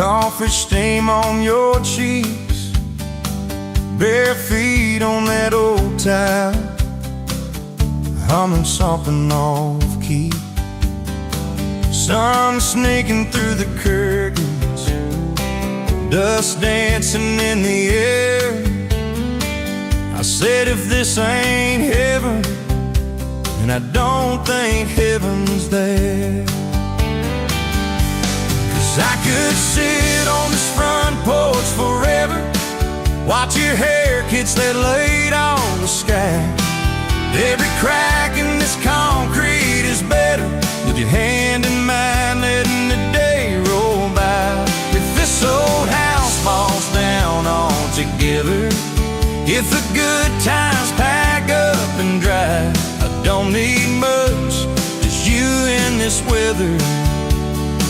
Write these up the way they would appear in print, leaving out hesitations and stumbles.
coffee stain on your cheeks, bare feet on that old tile, humming something off key. Sun sneaking through the curtains, dust dancing in the air. I said, if this ain't heaven, and I don't think heaven's there. 'Cause I could sit on this front porch forever, watch your hair kids that laid on the sky. Every crack in this concrete is better with your hand in mine, letting the day roll by. If this old house falls down altogether, if the good times pack up and drive, I don't need much, just you in this weather,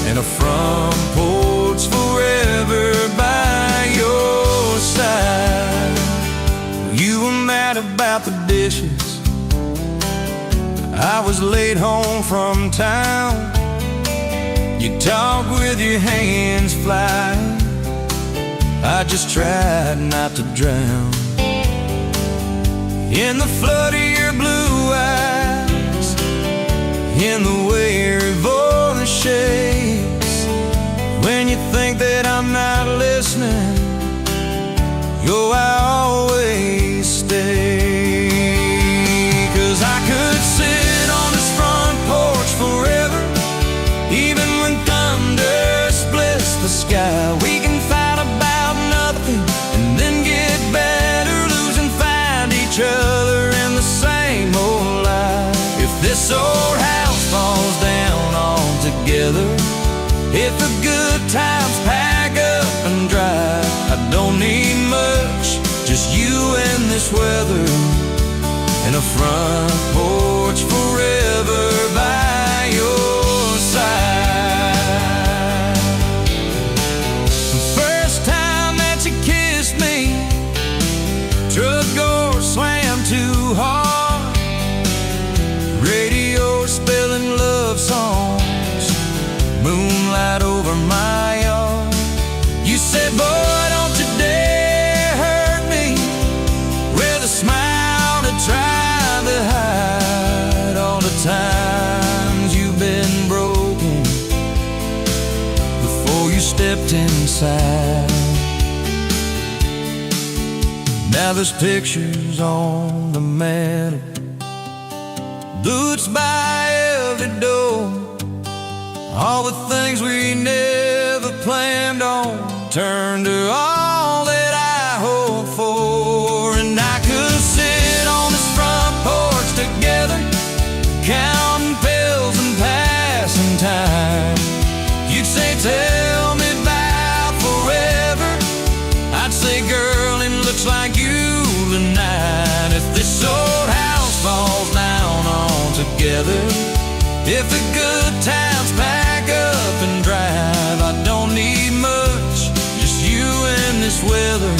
and a front porch forever by your side. You were mad about the dishes, I was late home from town. You talk with your hands flying, I just tried not to drown in the flood of your blue eyes, in the way your voice shakes. When you think that I'm not listening, yo, I always stay. 'Cause I could sit on this front porch forever, even when thunder splits the sky. We can fight about nothing and then get better, lose and find each other in the same old life. If this old house falls down altogether, if the good times pack up and drive, I don't need much, just you and this weather, and a front porch forever by your side. The first time that you kissed me, truck door slammed too hard, radio spelling love songs, moonlight over my yard. You said, boy, don't you dare hurt me, with a smile to try to hide all the times you've been broken before you stepped inside. Now there's pictures on the mantle, boots by every door, all the things we never planned on turned to all that I hoped for. And I could sit on this front porch together, counting pills and passing time. You'd say, tell me about forever, I'd say, girl, it looks like you tonight. If this old house falls down altogether, if the good times pack up and drive, I don't need much, just you and this weather,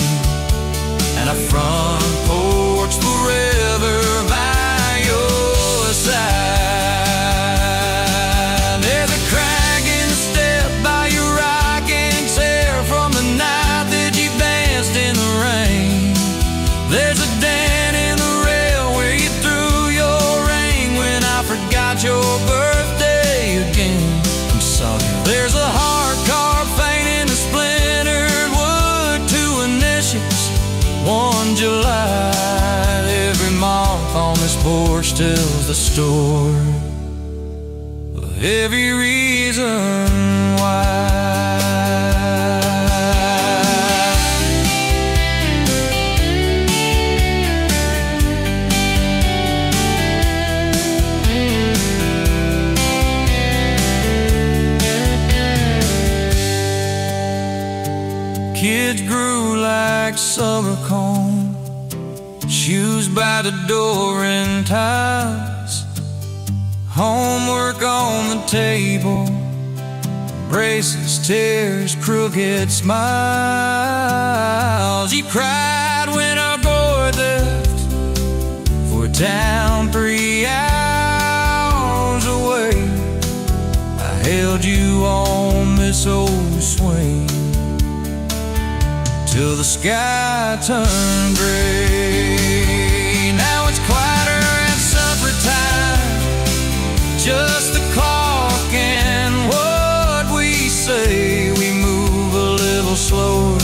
and a front porch forever by your side. There's a crack in the step by your rocking chair from the night that you danced in the rain. There's a dent in the rail where you threw your ring when I forgot your birthday again. I'm sorry. There's a hard carved fate in the splintered wood, two initials, 1 July. Every mark on this porch tells the story of every reason why. Kids grew like summer corn, shoes by the door and ties, homework on the table, braces, tears, crooked smiles. You cried when our boy left for a town 3 hours away. I held you on this old swing till the sky turned gray. Now it's quieter at supper time, just the clock and what we say. We move a little slower,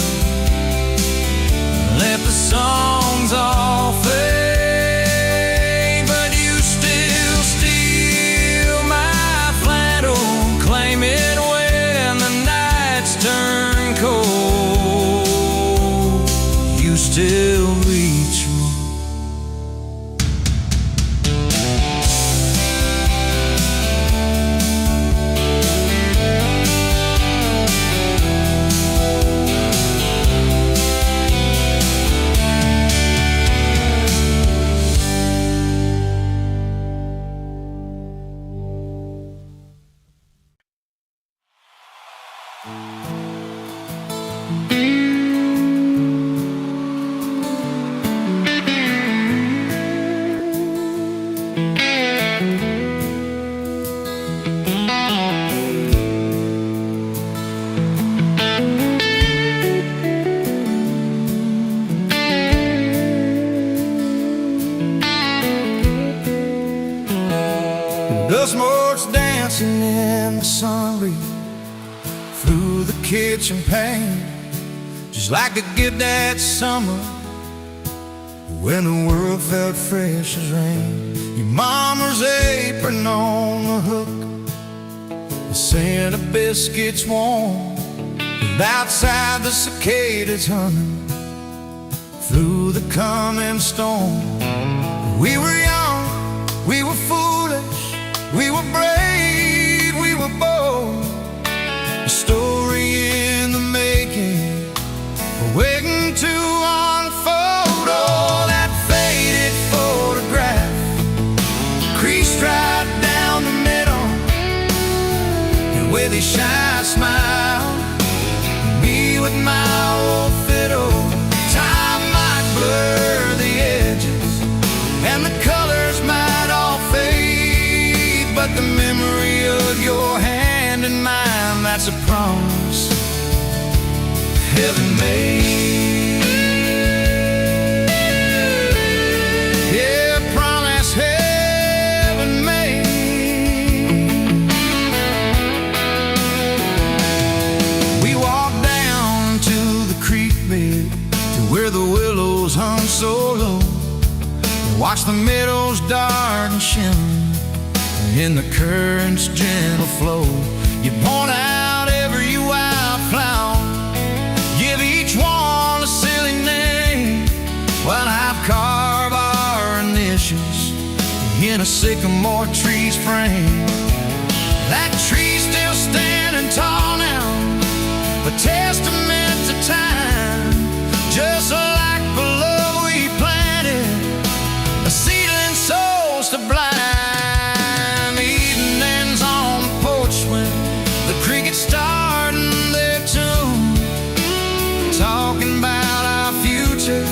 let the songs all fade, but you still steal my flannel, claim it when the nights turn cold. You still reach me. The smoke's dancing in the sun breeze through the kitchen pane, just like the gift that summer when the world felt fresh as rain. Your mama's apron on the hook, the scent of biscuits warm, and outside the cicadas humming through the coming storm. We were young, we were foolish, we were brave, we were bold. A story in the making, waiting to unfold. Oh, that faded photograph, creased right down the middle, and with a shy smile, me with my old fiddle. Time might blur the edges, and the colors might all fade, but the memory of your hand in mine, that's a promise heaven made. Yeah, promise heaven made. We walked down to the creek bed, to where the willows hung so low, watch the meadows dark and shimmer in the current's gentle flow. You point out every wildflower, give each one a silly name, while I've carved our initials in a sycamore tree's frame. That tree's still standing tall now, a testament to time, just like the love we planted, a seedling souls to blind. Evenings on the porch when the crickets starting their tune, talking about our future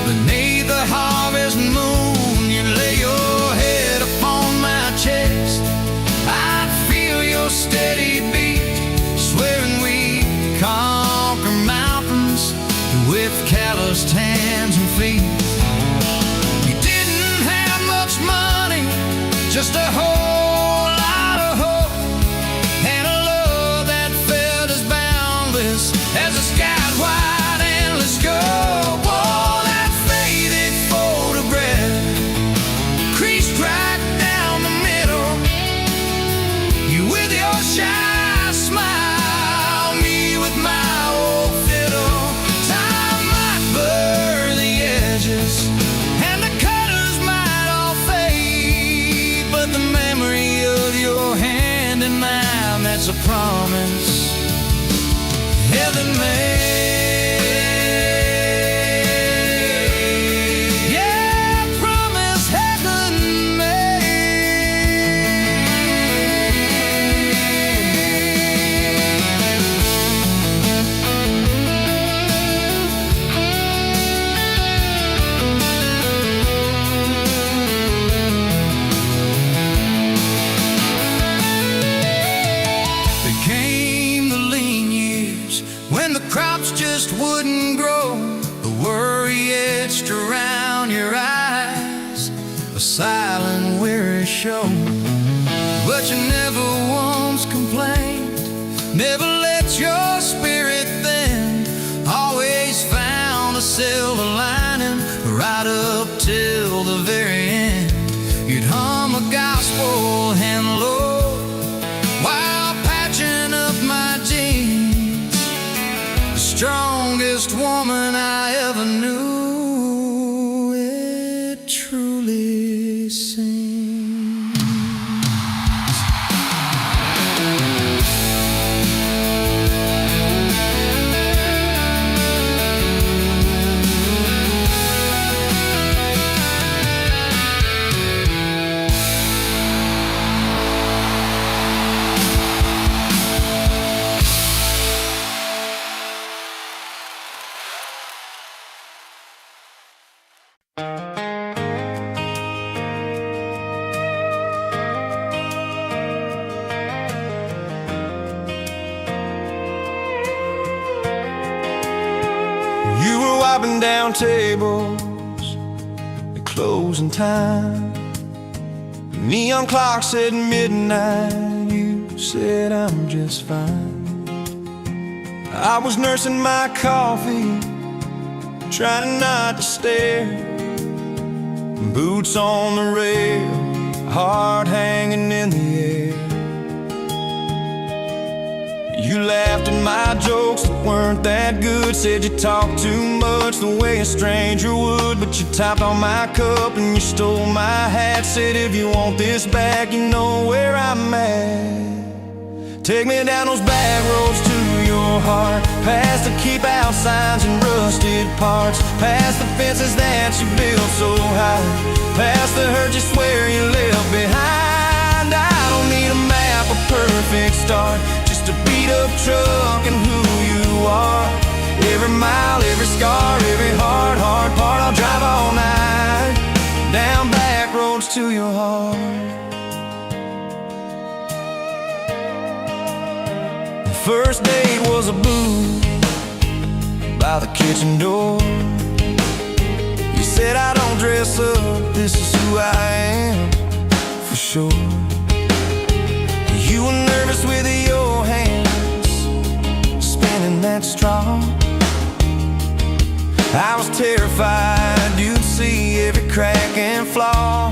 beneath the harvest moon. You lay your head upon my chest, I'd feel your steady beat, swearing we conquer mountains with calloused hands and feet. We didn't have much money, just a whole lot of hope, and a love that felt as boundless as the sky's wide endless scope. Oh, that faded photograph, creased right down the middle, you with your shy smile, me with my old fiddle. Time might blur the edges, and the colors might all fade, but the memory of your hand in mine, that's a promise heaven made. Yeah, promise heaven There came the lean years when the crops just just wouldn't grow. The worry etched around your eyes, a silent, weary show. But you never once complained, never let your spirit thin. Always found a silver lining right up till the very end. You'd hum a gospel hymn low while patching up my jeans. The strongest woman I ever knew, it truly seems. You were wiping down tables at closing time. The neon clock said midnight. You said I'm just fine. I was nursing my coffee, trying not to stare. Boots on the rail, heart hanging in the air. You laughed at my jokes that weren't that good. Said you talked too much the way a stranger would. But you topped on my cup and you stole my hat. Said if you want this back, you know where I'm at. Take me down those back roads to your heart, past the keep out signs and rusted parts, past the fences that you built so high, past the hurt you swear you left behind. I don't need a map, a perfect start, just a beat up truck and who you are. Every mile, every scar, every hard part, I'll drive all night down back roads to your heart. The first date was a booth by the kitchen door. You said I don't dress up, this is who I am, for sure. You were nervous with your hands spinning that straw. I was terrified you'd see every crack and flaw.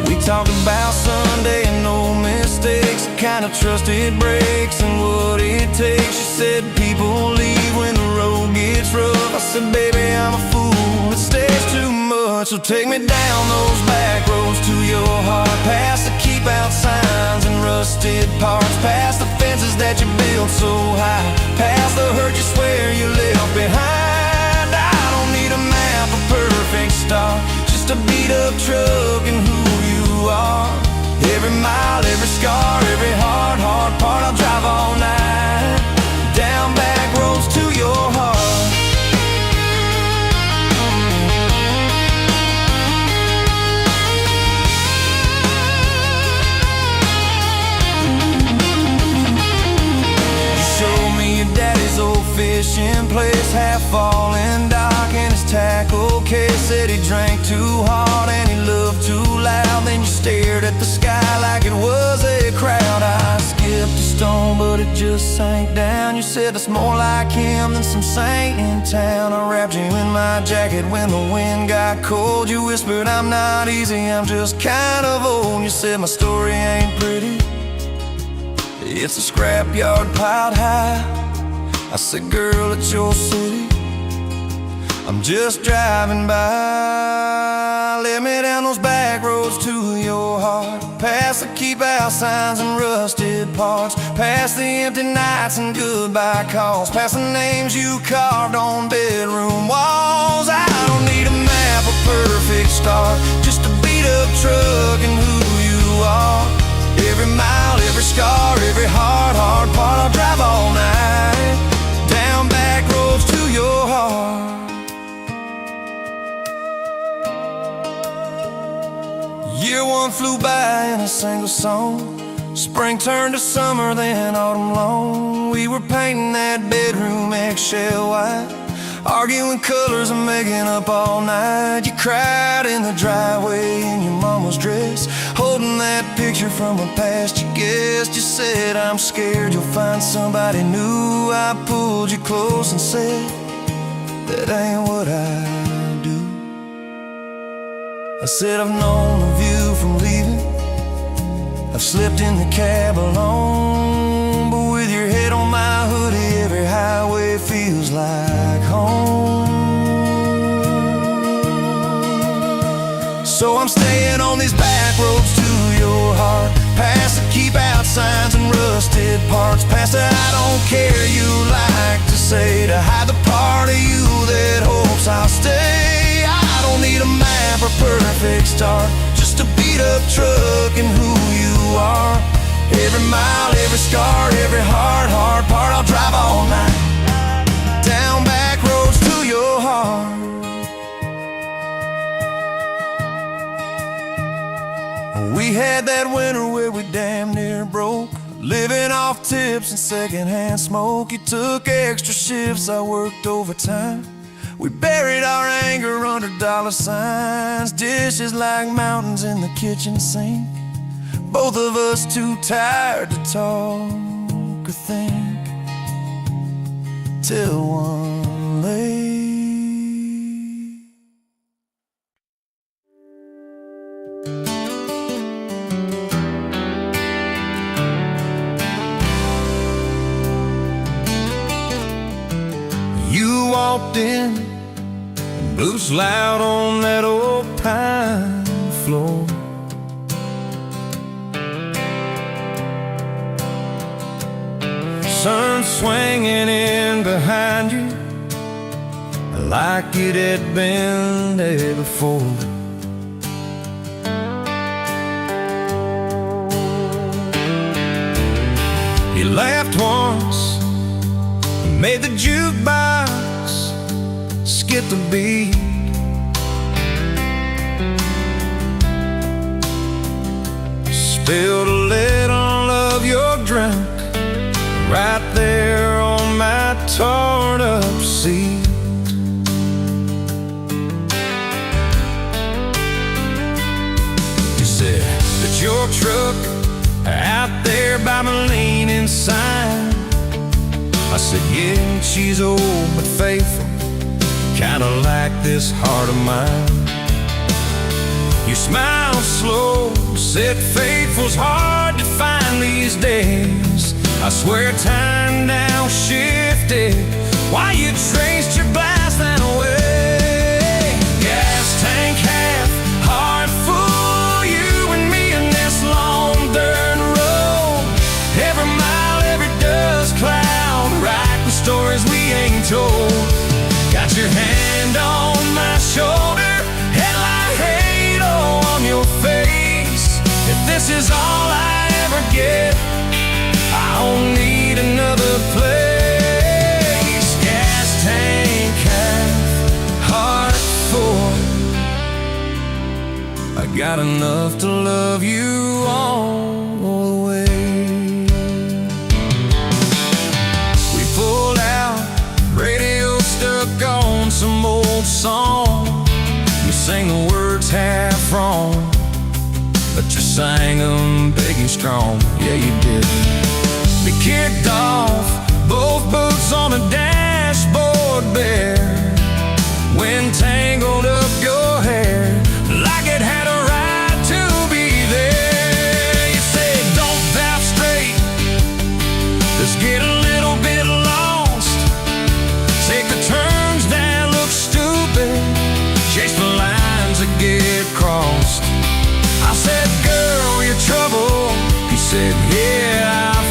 We talked about Sunday and no mistakes, the kind of trust it breaks and what it takes. You said people leave when the road gets rough. I said baby I'm a fool, it stays too much. So take me down those back roads to your heart, past the keep out signs and rusted parts, past the fences that you built so high, past the hurt you swear you left behind. I don't need a map, a perfect start, just a beat up truck and who you are. Every mile, every scar, every hard part, I'll drive all night down back roads to your heart. Fishing place, half falling dock in his tackle case. Said he drank too hard and he loved too loud. Then you stared at the sky like it was a crowd. I skipped a stone but it just sank down. You said that's more like him than some saint in town. I wrapped you in my jacket when the wind got cold. You whispered I'm not easy, I'm just kind of old. You said my story ain't pretty, it's a scrapyard piled high. I said, girl, it's your city, I'm just driving by. Let me down those back roads to your heart, past the keep out signs and rusted parts, past the empty nights and goodbye calls, past the names you carved on bedroom walls. I don't need a map, a perfect start, just a beat up truck and who you are. Every mile, every scar, every hard part, I'll drive all night down back roads to your heart. Year one flew by in a single song, Spring turned to summer, then autumn long. We were painting that bedroom eggshell white, arguing colors and making up all night. You cried in the driveway in your mama's dress, holding that picture from a past you guessed. You said, I'm scared you'll find somebody new. I pulled you close and said, that ain't what I do. I said, I've known of you from leaving, I've slept in the cab alone, but with your head on my hoodie, every highway feels like home. So I'm staying on these back roads to your heart, past the keep out signs and rusted parts, past the I don't care you like to say, to hide the part of you that hopes I'll stay. I don't need a map or perfect start, just a beat up truck and who you are. Every mile, every scar, every hard part, I'll drive all night down back roads to your heart. We had that winter where we damn near broke, living off tips and secondhand smoke. You took extra shifts, I worked overtime. We buried our anger under dollar signs, dishes like mountains in the kitchen sink, both of us too tired to talk or think, till one late. You walked in, boots loud on that old pine floor. Sun swinging in behind you like it had been there before. You laughed once, made the jukebox skip the beat. Spilled a little of your drink right there on my torn up seat. You said that your truck out there by my leaning sign. I said, yeah, she's old but faithful, kinda like this heart of mine. You smiled slow, said faithful's hard to find these days. I swear time now shifted while you traced your blast that away. Gas tank half, heart full, you and me in this long dirt road. Every mile, every dust cloud, writing stories we ain't told. Got your hand on my shoulder, headlight halo on your face. If this is all I ever get, I don't need another place. Gas tank half, heart full, I got enough to love you all the way. We pulled out, radio stuck on some old song. You sang the words half wrong, but you sang them big and strong. Yeah, you did. We kicked off, both boots on the dashboard bare. Wind tangled up your hair like it had a right to be there. You said, don't valve straight, let's get a little bit lost. Take the turns that look stupid, chase the lines that get crossed. I said, girl, you're trouble. He said, yeah, I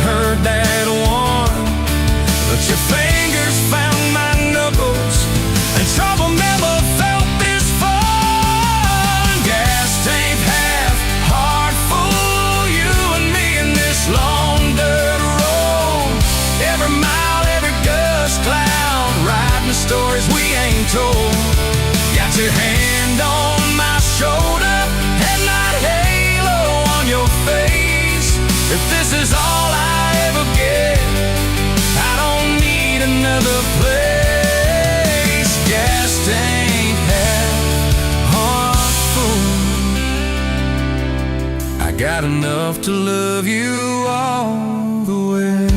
got enough to love you all the way.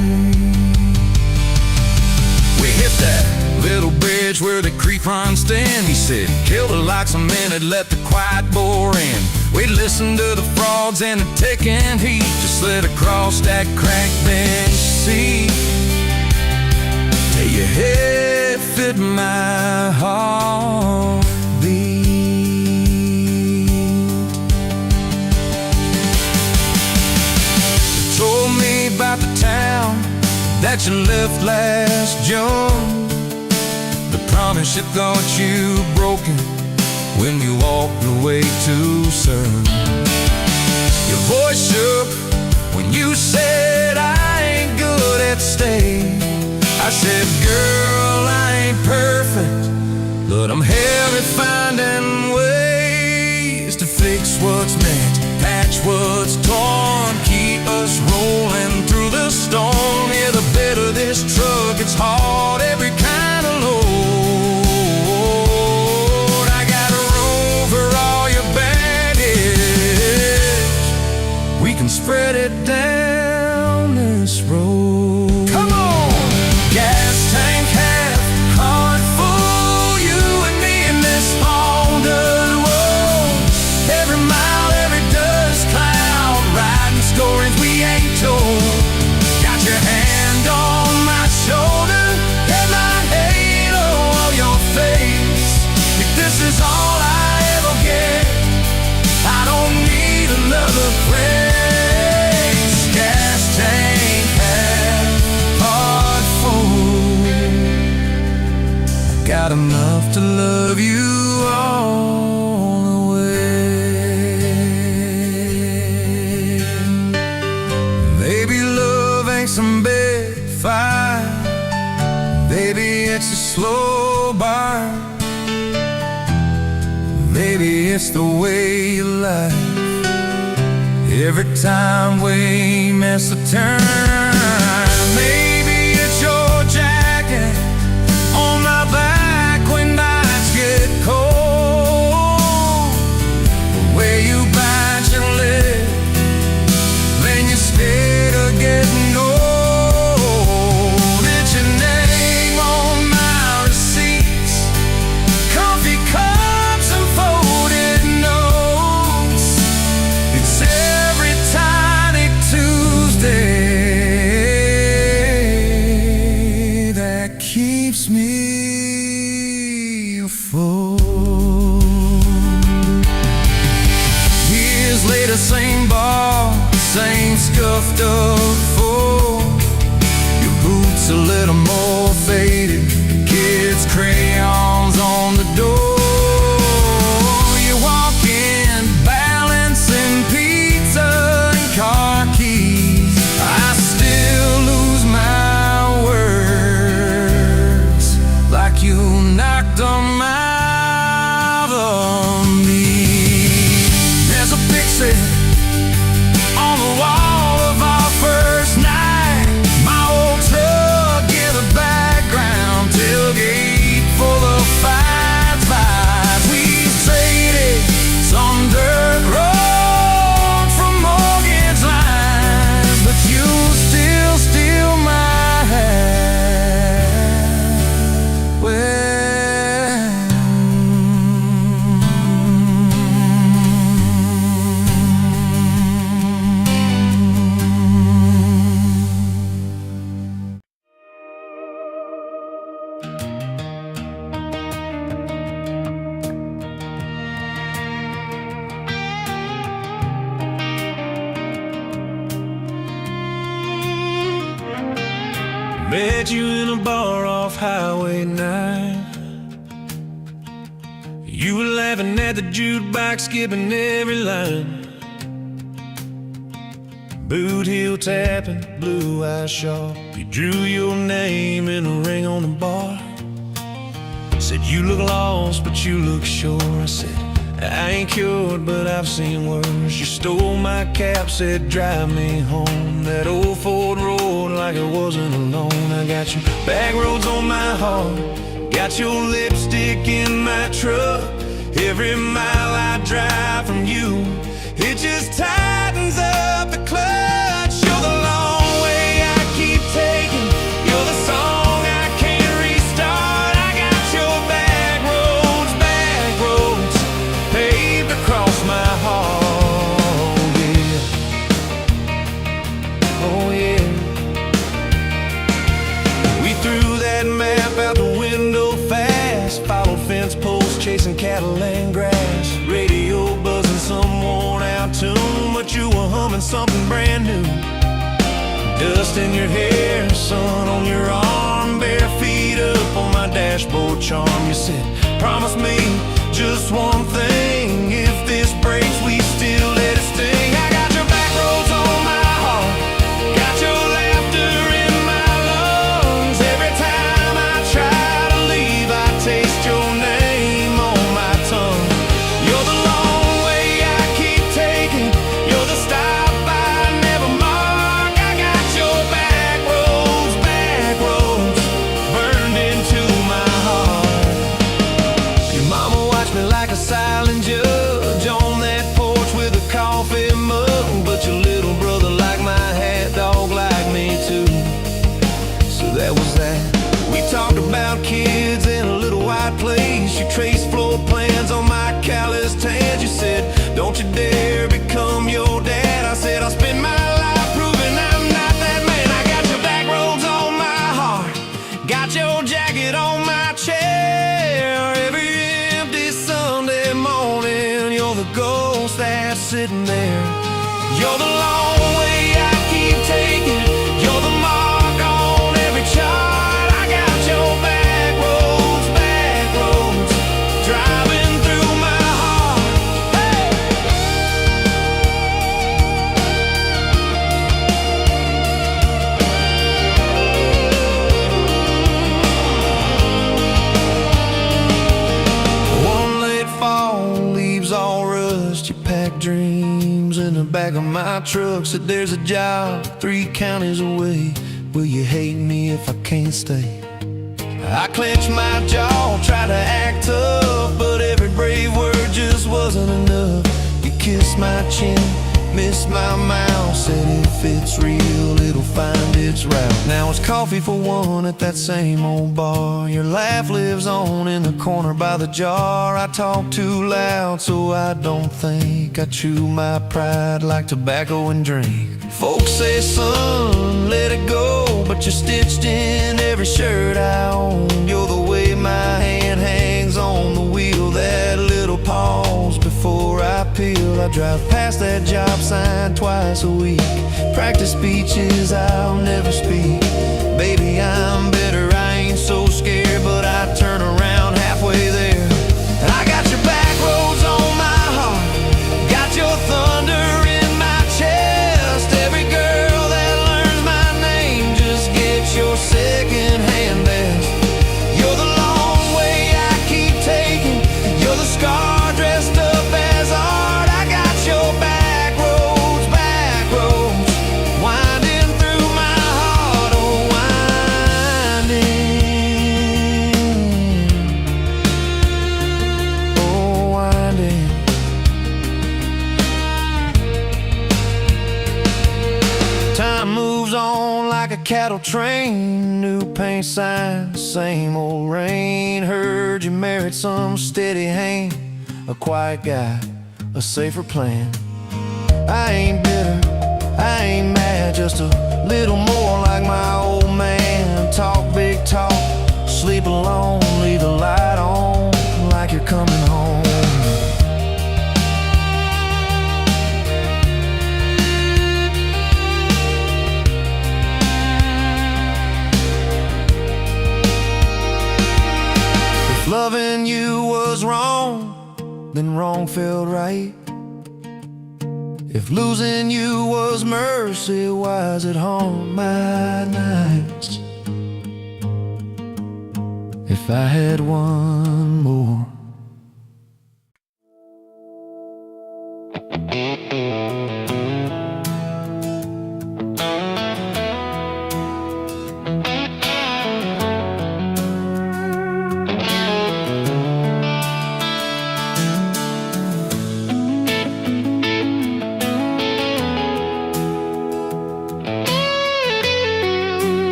We hit that little bridge where the creek runs in. He said, killed her like some men had let the quiet bore in. We listened to the frogs and the ticking heat, just slid across that cracked bench seat till your head fit my heartbeat. You told me about the town that you left last June, the promise you thought you broken when you walked away too soon. Your voice shook when you said, I ain't good at staying. I said, girl, I ain't perfect, but I'm hell at finding ways to fix what's meant, patch what's torn, keep us rolling through the storm. Yeah, the bed of this truck, it's hard, every kind of load. I got room for all your baggage. We can spread it down this road. Come on! Gas tank half, heart full, you and me in this Honda road. Every mile, every dust cloud, riding stories we ain't told. Got your hand on my shoulder, and my halo on your face. If this is all I ever get, I don't need another place. Gas tank half, heart full, got enough to love you all the way. Baby, love ain't some big fight. Baby, it's a slow burn. Maybe it's the way you life. Every time we miss a turn. Maybe it's your jacket on my back when nights get cold. The way you bite your lip, then you stay to getting old. It's your name on my receipts, comfy cups and folded notes. It's every tiny Tuesday that keeps me afloat. Years later, same bar, same scuffed up fool. Your boots a little more faded, kids' crayons on the door. You walk in, balancing pizza and car keys. I still lose my words, like you knocked them out of me. There's a picture on the wall of our first night. My old truck in the background, tailgate full of fights. We traded some dirt road for mortgage lines, but you still steal my heart. Well, met you in a bar off Highway 9. You were laughing at the jukebox, skipping every line. Boot heel tapping, blue eyes sharp. You drew your name in a ring on the bar. Said you look lost, but you look sure. I said, I ain't cured, but I've seen worse. You stole my cap, said drive me home. That old Ford road like it wasn't alone. I got your back roads on my heart, got your lipstick in my truck. Every mile I drive from you, it just tightens brings up the clutch. You're the long way I keep taking. You're the song I can't restart. I got your back roads paved across my heart. Yeah. Oh yeah. We threw that map out the window fast. Followed fence posts, chasing cattle and grass. Radio buzzing some worn out tune, but you were humming something brand new. Dust in your hair, sun on your arm, bare feet up on my dashboard charm. You said, promise me just one thing, if this breaks we still let it sting. I got your back roads on my heart, got your laughter in my lungs. Every time I try to leave, I taste your name on my tongue. You're the long way I keep taking. You're the stop I never mark. I got your back roads burned into my heart. Your mama watched me like a silent judge on that porch with a coffee mug, but your little brother liked my hat, dog liked me too. So that was that. We talked about kids in a little white place. You traced floor plans on my calloused hands. You said, don't you dare become your dad. I said, I'll spend my life proving I'm not that man. I got your back roads on my heart, got your jacket on my chair. Every empty Sunday morning, you're the ghost that's sitting there. You're the long way I keep taking. You're the mark on every chart. I got your back roads driving through my heart. Hey! One late fall, leaves all rust. You pack dreams in the back of my truck. Said there's a job 3 counties away. Will you hate me if I can't stay? I clenched my jaw, tried to act tough, but every brave word just wasn't enough. You kissed my chin, missed my mouth, said if it's real, it'll find its route. Now it's coffee for one at that same old bar. Your laugh lives on in the corner by the jar. I talk too loud, so I don't think. I chew my pride like tobacco and drink. Folks say, son, let it go, but you're stitched in every shirt I own. You're the way my hand hangs on the wheel, that little pause before I peel. I drive past that job sign twice a week, practice speeches I'll never speak. Baby, I'm better, I ain't so scared, but I turn around halfway there. I got your back roads on my heart, got your thunder in my chest. Every girl that learns my name just gets your second-hand best. You're the long way I keep taking. You're the scar dressed up as art. I got your back roads winding through my heart. Oh, winding. Time moves on like a cattle train. New paint signs, same old rain. Heard you married some steady hand, a quiet guy, a safer plan. I ain't bitter, I ain't mad, just a little more like my old man. Talk big talk, sleep alone, leave the light on like you're coming home. If loving you was wrong, then wrong felt right. If losing you was mercy, why is it haunt my nights? If I had one more.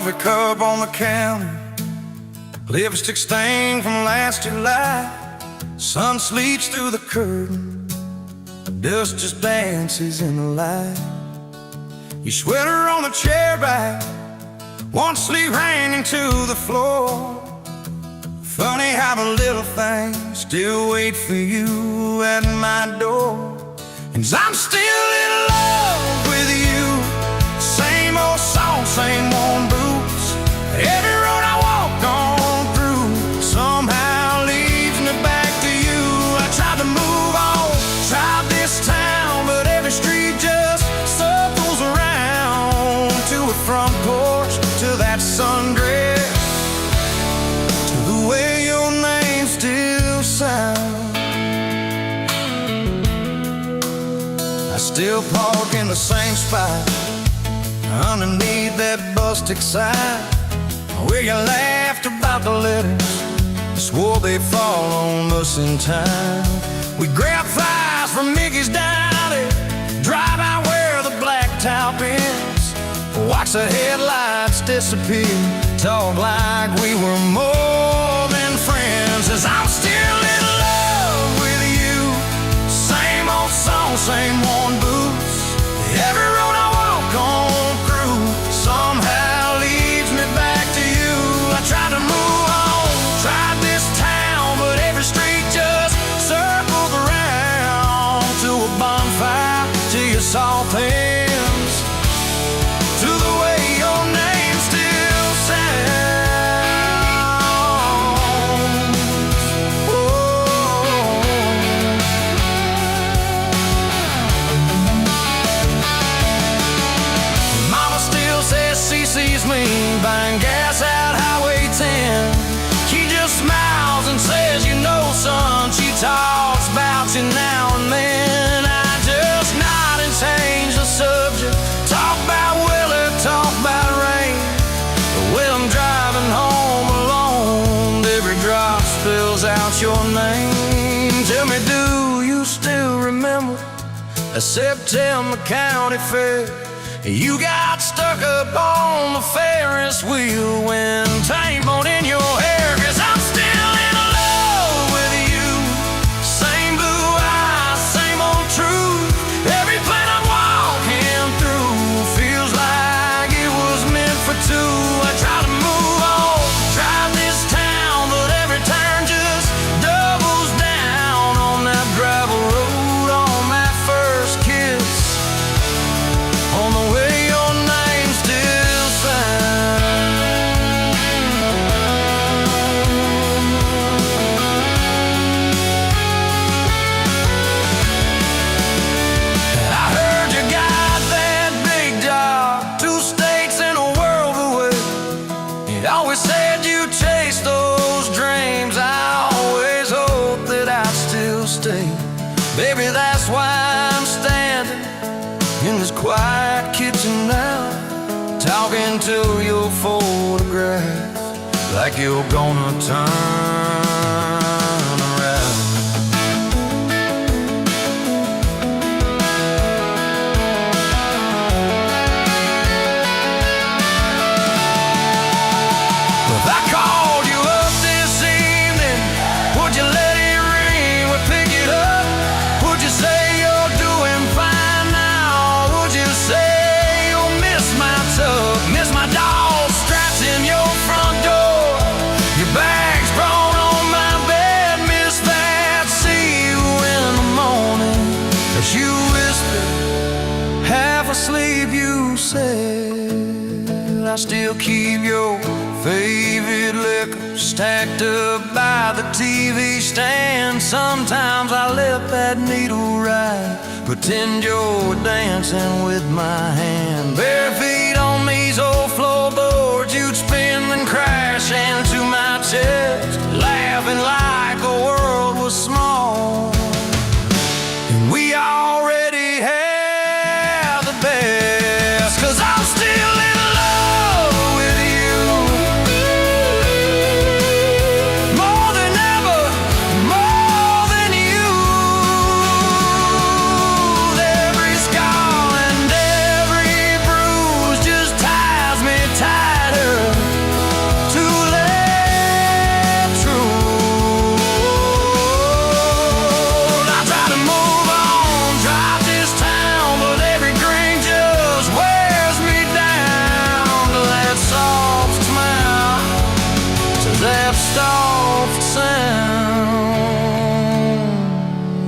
coffee cup on the counter, lipstick stain from last July. Sun sleeps through the curtain, dust just dances in the light. Your sweater on the chair back, one sleeve hanging to the floor. Funny how the little things still wait for you at my door. And I'm still in love with you. Same old song, same worn boots. Every road I walk on through somehow leads me back to you. I tried to move on, tried this town, but every street just circles around. To a front porch, to that sundress, to the way your name still sounds. I still park in the same spot, underneath that busted sign, where you laughed about the letters, swore they'd fall on us in time. We grab thighs from Mickey's Dowdy, drive out where the blacktop ends, watch the headlights disappear, talk like we were more than friends. As I'm still in love with you, same old song, same worn boots. Every road I walk on through somehow leads me back to you. I tried to move on, tried this town, but every street just circles around. To a bonfire, to your soft hands, to the way your name still sounds. Oh. Mama still says she sees me buying gas out Highway 10. She just smiles and says, you know, son, she talks about you now and then. I just nod and change the subject, talk about weather, talk about rain. But when I'm driving home alone, every drop spills out your name. Tell me, do you still remember a September county fair? You got stuck up on the Ferris wheel when time won't in your hair. 'Cause I'm still in love with you. Same blue eyes, same old truth. Every plane I'm walking through feels like it was meant for two. I try to move on, drive this town, but every turn just doubles down on that gravel road, on that first kiss, on the way your name still sounds. I heard you got that big job, 2 states and a world away. You always said you chased those dreams. I always hoped that I'd still stay. Baby, that's why I'm standing in this quiet kitchen now, talking to your photograph like you're gonna turn around. If I called you up this evening, would you let it ring? Would pick it up? Would you say you're doing fine now? Would you say you'll miss my tub, miss my dog straps in your front door, your bags brought on my bed, miss that? See you in the morning as you whispered, half asleep you said. I still keep your favorite liquor stacked up by the TV stand. Sometimes I let that needle ride, pretend you're dancing with my hand. Bare feet on these old floorboards, you'd spin and crash into my chest, laughing like the world was small. And we already have the best. 'Cause I'm still in love with you, more than ever, more than you. Every scar and every bruise just ties me tighter soft sound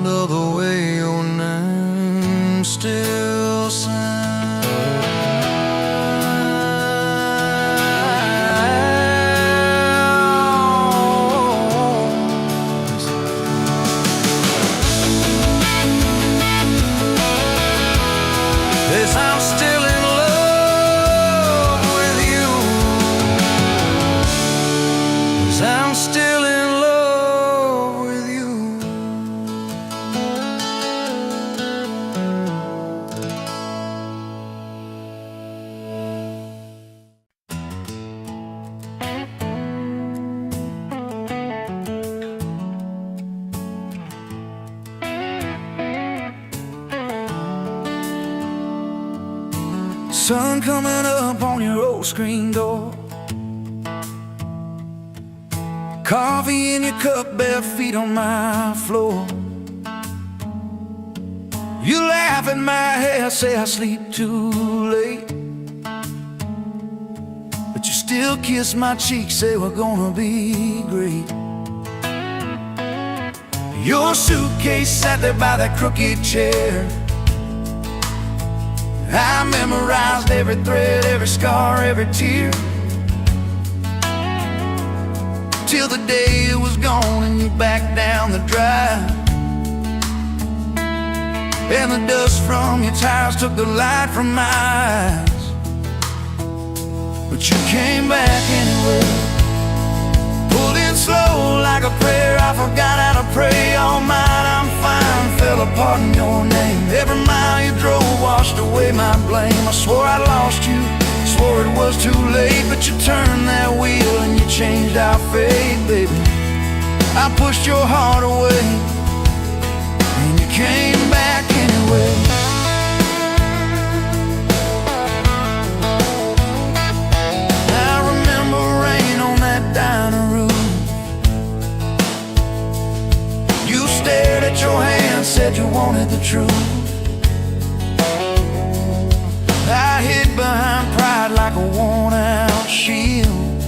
of the way your name still sounds. 'Cause I'm still in love with you. 'Cause I'm still in love with you. Sun coming up on your old screen door. Coffee in your cup, bare feet on my floor. You laugh at my hair, say I sleep too late, but you still kiss my cheek, say we're gonna be great. Your suitcase sat there by that crooked chair. I memorized every thread, every scar, every tear, till the day it was gone and you backed down the drive, and the dust from your tires took the light from my eyes. But you came back anyway, pulled in slow like a prayer. I forgot how to pray. All mine, I'm fine, fell apart in your name. Every mile you drove washed away my blame. I swore I lost you, swore it was too late, but you turned that wheel and you changed our fate, baby. I pushed your heart away and you came back anyway. I remember rain on that dining room. You stared at your hand, said you wanted the truth. I hid behind pride like a worn-out shield,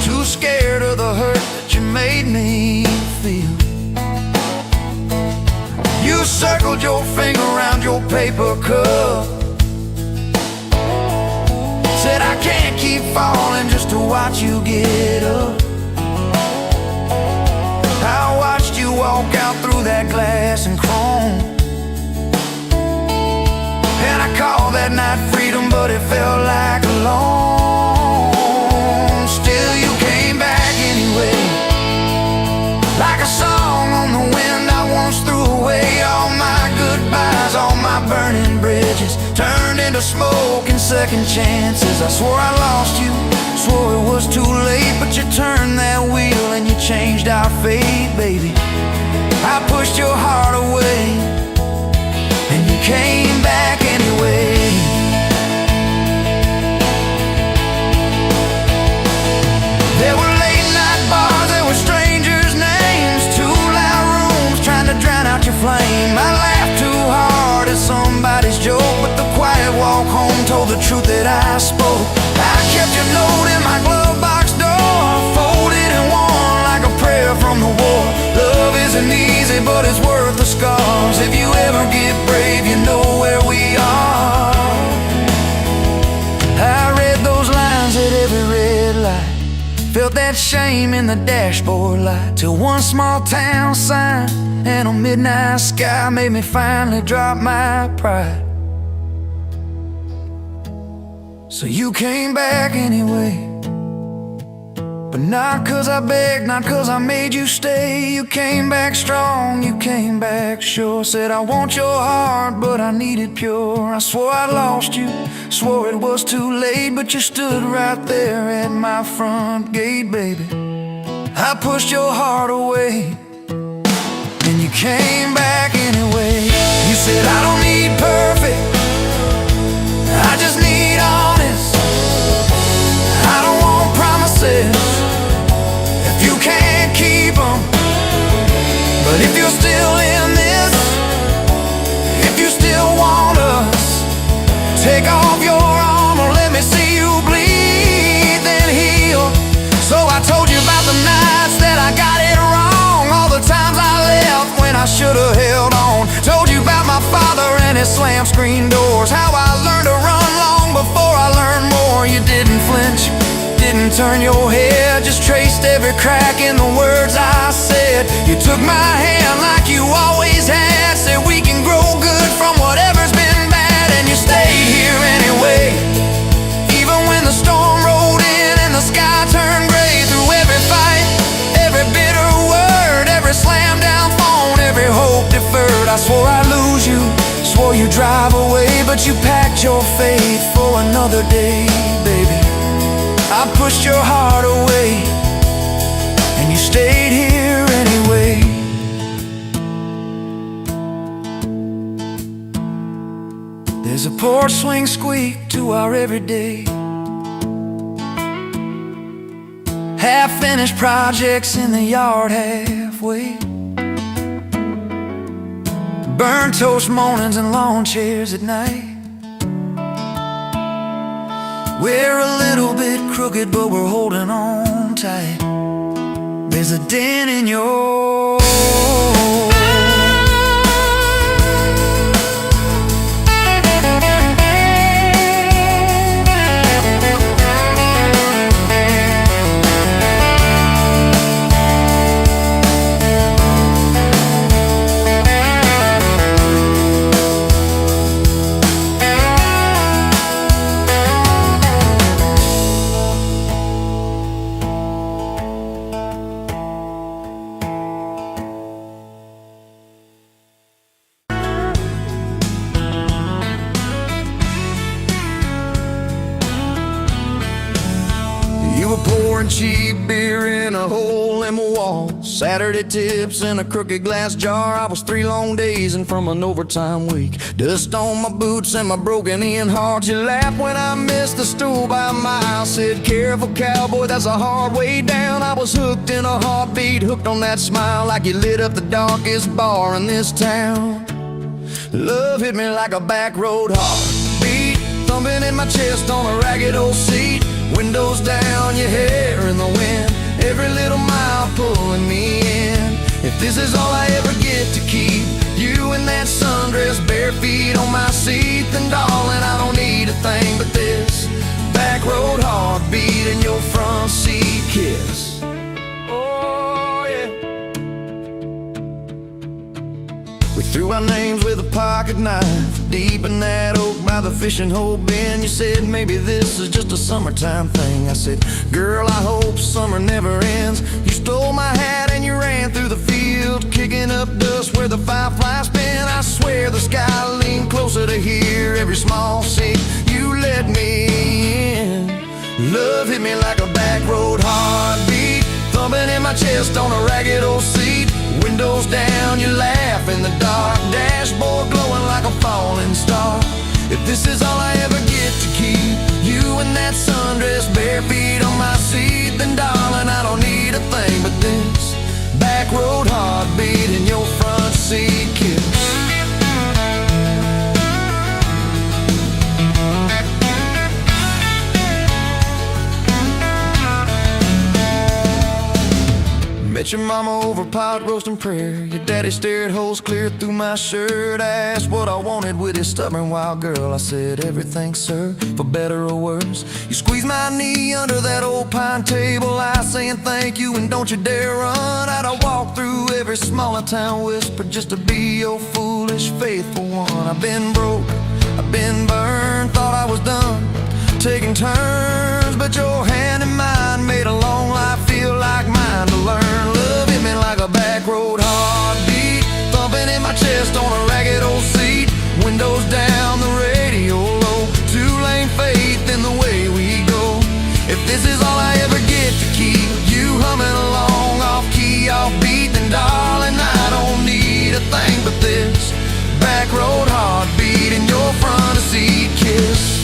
too scared of the hurt that you made me feel. You circled your finger around your paper cup, said I can't keep falling just to watch you get up. I watched you walk out through that glass and chrome, and I called that night freedom, but it felt like alone. Still you came back anyway, like a song on the wind I once threw away. All my goodbyes, all my burning bridges turned into smoke and second chances. I swore I lost you, swore it was too late, but you turned that wheel and you changed our fate, baby. I pushed your heart away and you came back anyway. There were late night bars, there were strangers' names, too loud rooms trying to drown out your flame. I laughed too hard at somebody's joke, but the quiet walk home told the truth that I spoke. I kept your note in my glove box door, folded and worn like a prayer from the war. Love isn't easy, but it's worth the scars. If you ever get brave, you know where we are. I read those lines at every red light, felt that shame in the dashboard light, till one small town sign and a midnight sky made me finally drop my pride. So you came back anyway, but not 'cause I begged, not 'cause I made you stay. You came back strong, you came back sure. Said I want your heart, but I need it pure. I swore I lost you, swore it was too late, but you stood right there at my front gate, baby. I pushed your heart away and you came back anyway. You said I don't need perfect, I just need honest. I don't want promises if you can't keep them. But if you're still in this, if you still want us, take off your armor, let me see you bleed, then heal. So I slam screen doors. How I learned to run long before I learned more. You didn't flinch, didn't turn your head, just traced every crack in the words I said. You took my hand like you always had, said we can grow good from whatever's been bad. And you stayed here anyway, even when the storm rolled in and the sky turned gray. Through every fight, every bitter word, every slam down phone, every hope deferred. I swore I'd lose you, swore you'd drive away, but you packed your faith for another day, baby. I pushed your heart away, and you stayed here anyway. There's a porch swing squeak to our everyday, half-finished projects in the yard halfway, burnt toast mornings and lawn chairs at night. We're a little bit crooked, but we're holding on tight. There's a dent in your You were pouring cheap beer in a hole in my wall, Saturday tips in a crooked glass jar. I was 3 long days and from an overtime week, dust on my boots and my broken-in heart. You laughed when I missed the stool by a mile, said, careful cowboy, that's a hard way down. I was hooked in a heartbeat, hooked on that smile, like you lit up the darkest bar in this town. Love hit me like a back road heartbeat, thumping in my chest on a ragged old seat. Windows down, your hair in the wind, every little mile pulling me in. If this is all I ever get to keep, you in that sundress, bare feet on my seat, then darling, I don't need a thing but this back road heartbeat and your front seat kiss. Oh yeah. We threw our names with a pocket knife deep in that oak by the fishing hole bin. You said maybe this is just a summertime thing. I said, girl, I hope summer never ends. You stole my hat and you ran through the field, kicking up dust where the fireflies spin. I swear the sky leaned closer to hear every small sing you let me in. Love hit me like a back road heartbeat, thumping in my chest on a ragged old seat. Windows down, you laugh in the dark, dashboard glowing like a falling star. If this is all I ever get to keep, you in that sundress, bare feet on my seat, then darling, I don't need a thing but this back road heartbeat and your front seat kiss. Met your mama over pot roast and prayer. Your daddy stared holes clear through my shirt. Asked what I wanted with his stubborn wild girl. I said everything, sir, for better or worse. You squeezed my knee under that old pine table, I saying thank you and don't you dare run. I'd walk through every smaller town whisper just to be your foolish faithful one. I've been broke, I've been burned, thought I was done taking turns, but your hand in mine made a long life feel like mine to learn. Love hit me like a back road heartbeat, thumping in my chest on a ragged old seat. Windows down, the radio low, 2-lane faith in the way we go. If this is all I ever get to keep, you humming along off key, off beat, then darling, I don't need a thing but this back road heartbeat and your front seat kiss.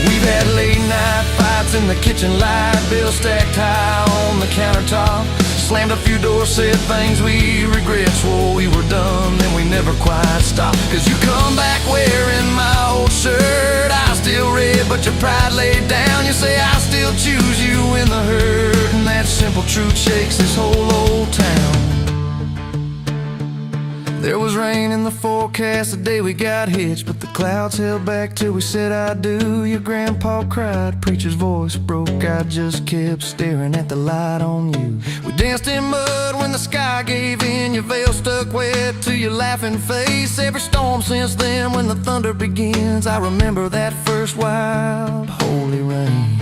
We've had late night fights in the kitchen light, bills stacked high on the countertop. Slammed a few doors, said things we regret, swore we were done, then we never quite stopped. Cause you come back wearing my old shirt, I still red but your pride laid down. You say I still choose you in the hurt, and that simple truth shakes this whole old town. There was rain in the forecast the day we got hitched, but the clouds held back till we said I do. Your grandpa cried, preacher's voice broke. I just kept staring at the light on you. We danced in mud when the sky gave in. Your veil stuck wet to your laughing face. Every storm since then when the thunder begins, I remember that first wild holy rain.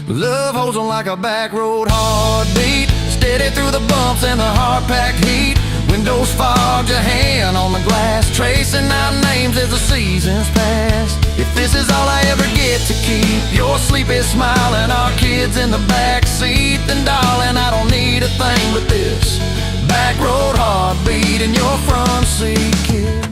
Love holds on like a back road heartbeat, steady through the bumps and the hard-packed heat. Windows fogged, your hand on the glass, tracing out names as the seasons pass. If this is all I ever get to keep, your sleepy smile and our kids in the back seat, then darling, I don't need a thing but this back road heartbeat and your front seat kiss.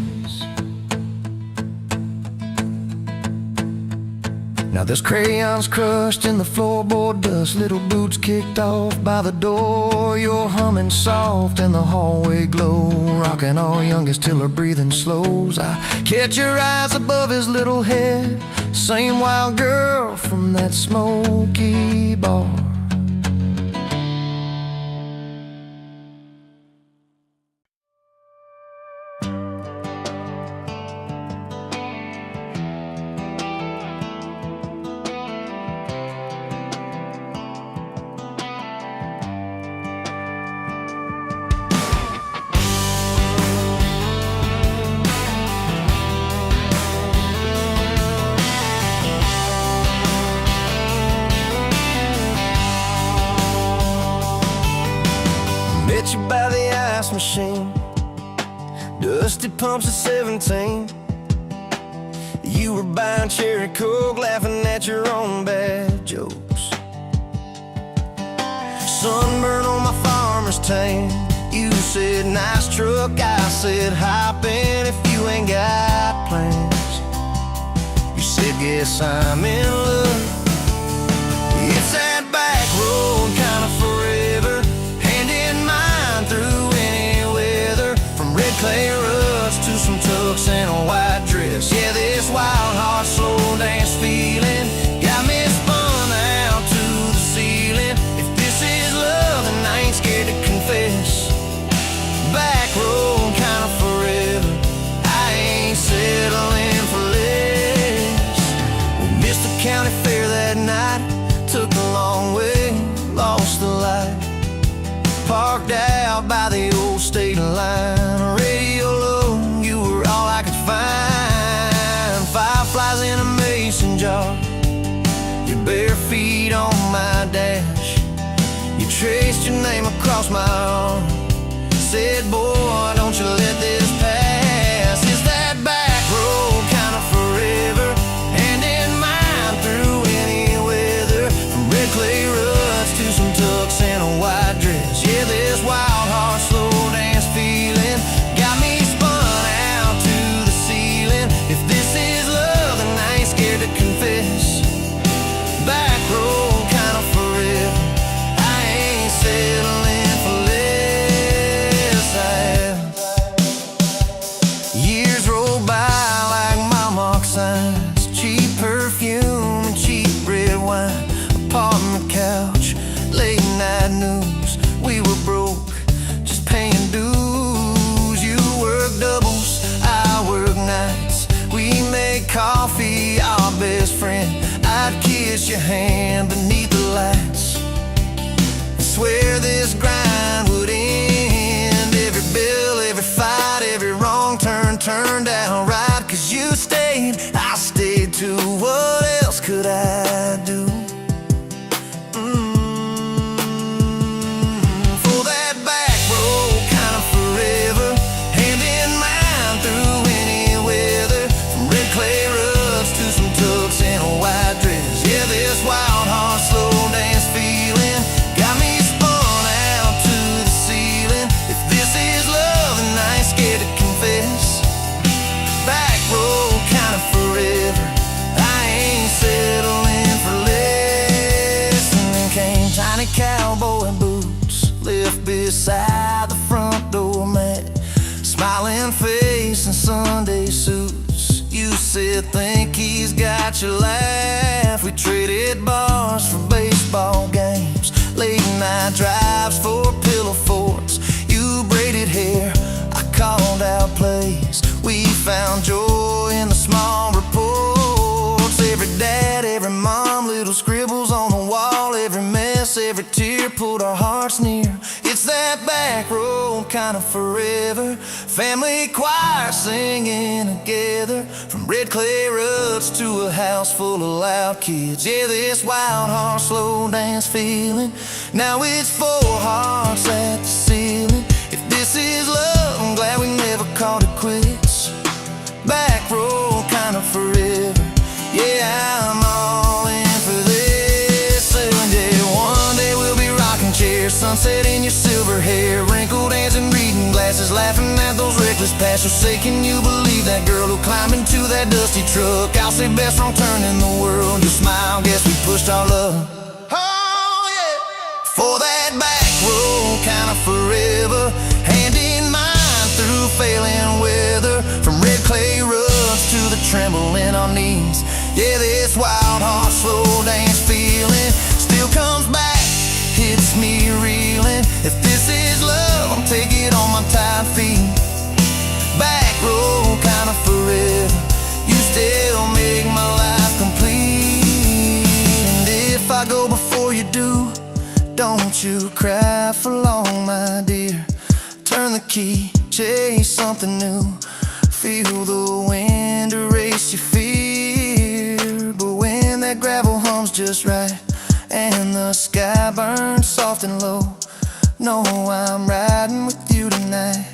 Now there's crayons crushed in the floorboard dust, little boots kicked off by the door. You're humming soft in the hallway glow, rocking our youngest till her breathing slows. I catch your eyes above his little head, same wild girl from that smoky bar. Met you by the ice machine, dusty pumps at 17. You were buying cherry coke, laughing at your own bad jokes. Sunburn on my farmer's tan. You said nice truck, I said hop in if you ain't got plans. You said guess I'm in love. It's that back road kind of forever, hand in mind through any weather. From red clay ruts to some tucks and a white dress. Yeah, this wild heart slow dance feeling got me spun out to the ceiling. If this is love, then I ain't scared to confess. Back road kind of forever, I ain't settling for less. We missed the county fair that night, took the long way, lost the light. Parked out by the old state line, radio low, you were all I could find. Fireflies in a mason jar, your bare feet on my dash. You traced your name across my arm, said, boy, don't you let this pass. It's that back road kind of forever, hand in mind through any weather. From red clay ruts to some tucks and a white dress. Yeah, this wild heart slow dance feeling got me spun out to the ceiling. If this is love, then I ain't scared to confess. Back road kind of forever, I ain't settling for less. Years roll by like mile mark signs, cheap perfume and cheap red wine. Apart on the couch, late night news. We were broke, just paying dues. You work doubles, I work nights. We make coffee, our best friend. I'd kiss your hand beneath the lights, swear this grind would end. Every bill, every fight, every wrong turn turned out right. Cause you stayed, I stayed too. What else could I do? For that back road kind of forever, hand in mind through any weather. From red clay ruts to some tucks and a white dress. Yeah, this wild heart slow dance feeling got me spun out to the ceiling. If this is love, then I ain't scared to confess. Back road kind of forever, I ain't settling for less. And then came tiny cowboy boots, left beside the front door mat. Smiling face and Sunday suits. You said think he's got your laugh. We traded bars for baseball games, late night drives for pillow forts. You braided hair, I called out play. place. We found joy in the small reports. Every dad, every mom, little scribbles on the wall. Every mess, every tear pulled our hearts near. It's that back road kind of forever. Family choir singing together. From red clay ruts to a house full of loud kids. Yeah, this wild heart slow dance feeling. Now it's 4 hearts at the ceiling. If this is love, I'm glad we never called it quits. Back road kind of forever. Yeah, I'm all in for this. Someday, one day we'll be rocking chairs, sunset in your silver hair, wrinkled hands and reading glasses, laughing at those reckless past. So say, can you believe that girl who climbed into that dusty truck? I'll say best wrong turn in the world. You smile, guess we pushed our love. Oh yeah, for that back road kind of forever. Hand in mind through failing weather. From red clay ruts to the tremble in our knees. Yeah, this wild heart slow dance feeling still comes back, hits me reeling. If this is love, I'll take it on my tired feet. Back road kind of forever. You still make my life complete. And if I go before you do, don't you cry for long, my dear. Turn the key, chase something new. Feel the wind erase your fear. But when that gravel hums just right and the sky burns soft and low, know I'm riding with you tonight.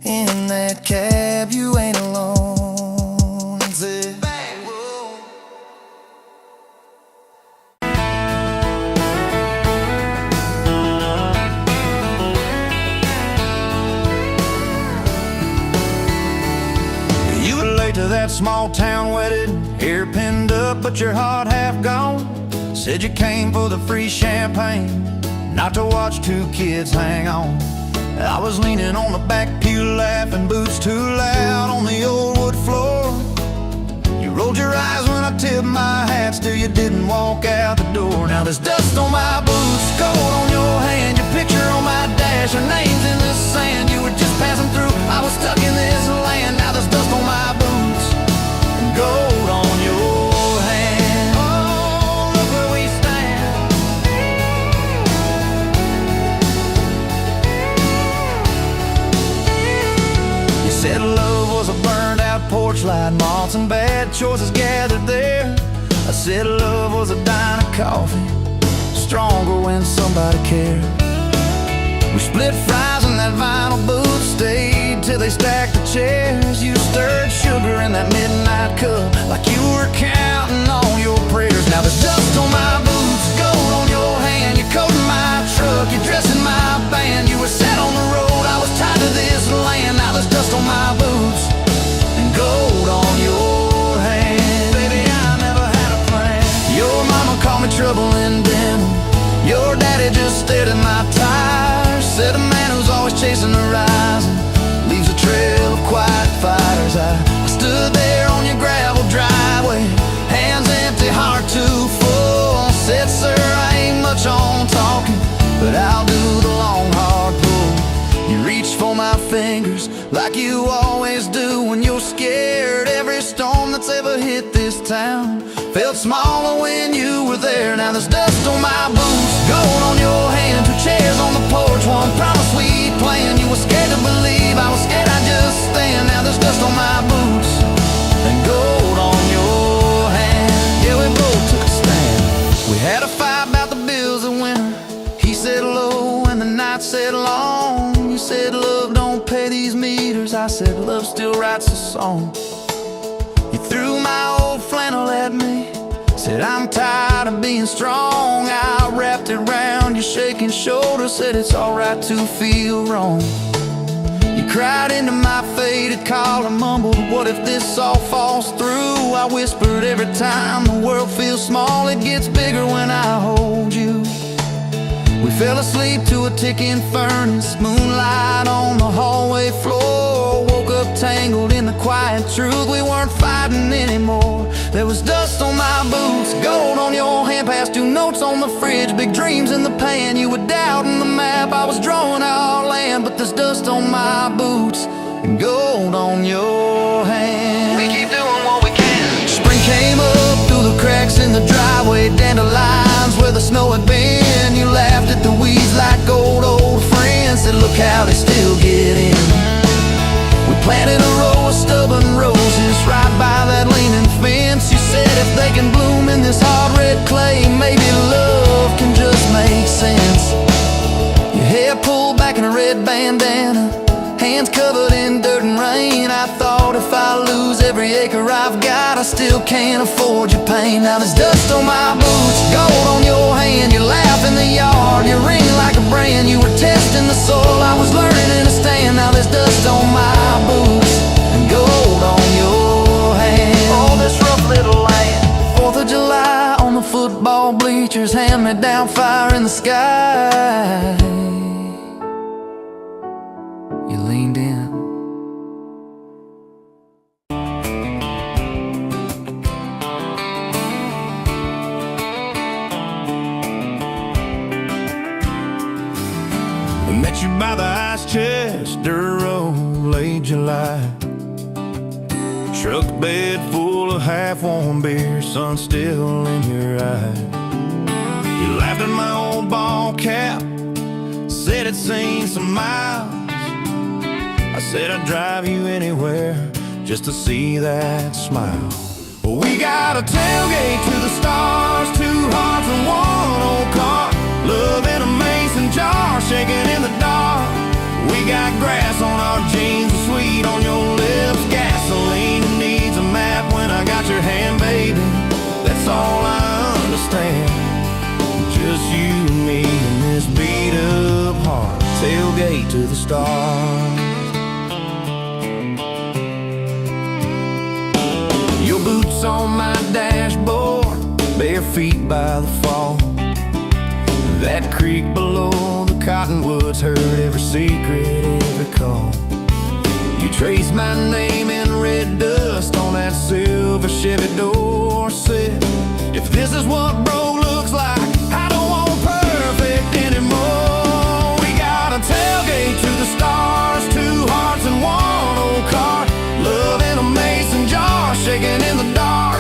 In that cab, you ain't alone. It's it. You were late to that small town wedding, hair pinned up but your heart half gone. Said you came for the free champagne, not to watch 2 kids hang on. I was leaning on the back pew laughing, boots too loud on the old wood floor. You rolled your eyes when I tipped my hat, still you didn't walk out the door. Now there's dust on my boots, gold on your hand, your picture on my dash, your name's in the sand. You were just passing through, I was stuck in this land. Now there's dust on my boots and gold on your hand. Oh, look where we stand. You said love was a burned out porch light, moths and bad choices gathered there. I said love was a dime of coffee, stronger when somebody cared. We split fries in that vinyl booth, stayed till they stacked the chairs. You stirred sugar in that midnight cup like you were counting on your prayers. Now there's dust on my boots, gold on your hand, you're coating my truck, you're dressing my band. You were set on the road, I was tied to this land. Now there's dust on my boots and gold on your hand. Baby, I never had a plan. Your mama called me trouble in denim, your daddy just stared at my tires. Said a man who's always chasing the horizon leaves a trail of quiet fires. I stood there on your gravel driveway, hands empty, heart too full. Said, sir, I ain't much on talking, but I'll do the long hard pull. You reached for my fingers like you always do when you're scared. Every storm that's ever hit this town felt smaller when you were there. Now there's dust on my boots, gold on your hand, 2 chairs on the porch, one promise we planned. You were scared to believe, I was scared I'd just stand. Now there's dust on my boots and gold on your hand. Yeah, we both took a stand. We had a fight about the bills of winter. He said low and the night said long. You said love don't pay these meters, I said love still writes a song. You threw my old flannel at me, said I'm tired of being strong. I wrapped it round your shaking shoulder, said it's alright to feel wrong. You cried into my faded collar, mumbled, what if this all falls through? I whispered, every time the world feels small, it gets bigger when I hold you. We fell asleep to a ticking furnace, moonlight on the hallway floor. Woke up tangled in the quiet truth, we weren't fighting anymore. There was dust on my boots, gold on your hand, past 2 notes on the fridge, big dreams in the pan. You were doubting the map, I was drawing our land, but there's dust on my boots and gold on your hand. We keep doing what we can. Spring came up through the cracks in the driveway, dandelions where the snow had been. You laughed at the weeds like old friends, said look how they still get in. We planted a row of stubborn roses right by that leaning fence. You said if they can bloom in this hard red clay, maybe love can just make sense. Your hair pulled back in a red bandana, hands covered in dirt and rain. I thought if I lose every acre I've got, I still can't afford your pain. Now there's dust on my boots, gold on your hand. You laugh in the yard, you ring like a brand. You were testing the soil, I was learning in a stand. Now there's dust on my boots and gold on your hand. Oh, this rough little land. 4th of July on the football bleachers, hand-me-down fire in the sky. You leaned in. We met you by the ice chest, dirt road, late July. Truck bed full of half-warm beer, sun still in your eye. You laughed at my old ball cap, said it's seen some miles. I said I'd drive you anywhere just to see that smile. We got a tailgate to the stars, 2 hearts and 1 old car. Love in a mason jar, shaking in the dark. We got grass on our jeans, and sweet on your lips. Gasoline who needs a map when I got your hand, baby. That's all I understand. Just you and me in this beat up heart. Tailgate to the stars. Your boots on my dashboard, bare feet by the fall. That creek below the cottonwoods heard every secret, every call. You traced my name in red dust on that silver Chevy door. Said, if this is what bro looks like, I don't want perfect anymore. We got a tailgate to the stars, 2 hearts and 1 old car. Love in a mason jar, shaking in the dark.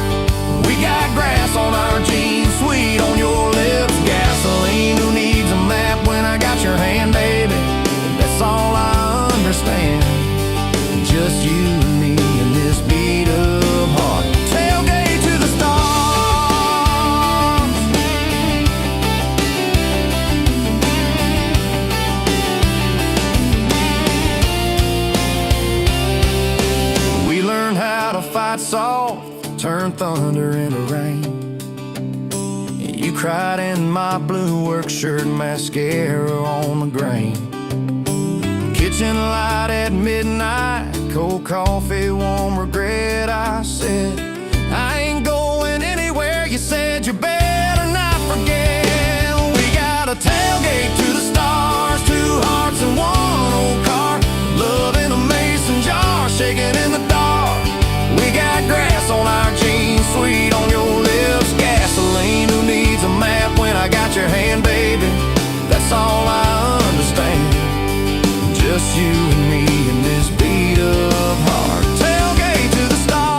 We got grass on our jeans, sweet on your lips. Gasoline who needs a map when I got your hand, baby. That's all I understand. Just you and me in this beat up heart. Tailgate to the stars. We learned how to fight soft, turn thunder into rain. You cried in my blue work shirt, mascara on the grain. Kitchen light at midnight, cold coffee, warm regret. I said, I ain't going anywhere. You said you better not forget. We got a tailgate to the stars, 2 hearts and 1 old car. Love in a mason jar, shaking in the dark. We got grass on our jeans, sweet on your lips. Gasoline who needs a map when I got your hand, baby. That's all I understand. Just you and me in this beat up heart. Tailgate to the stars.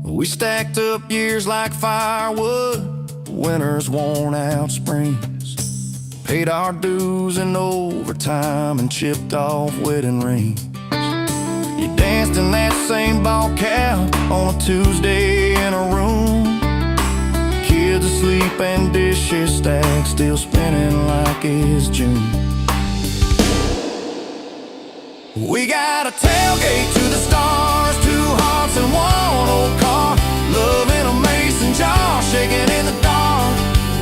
We stacked up years like firewood, winters worn out springs. Paid our dues in overtime and chipped off wedding rings. You danced in that same ball cap on a Tuesday in a room. Kids asleep and dishes stacked, still spinning like it's June. We got a tailgate to the stars, 2 hearts and 1 old car. Love in a mason jar, shaking in the dark.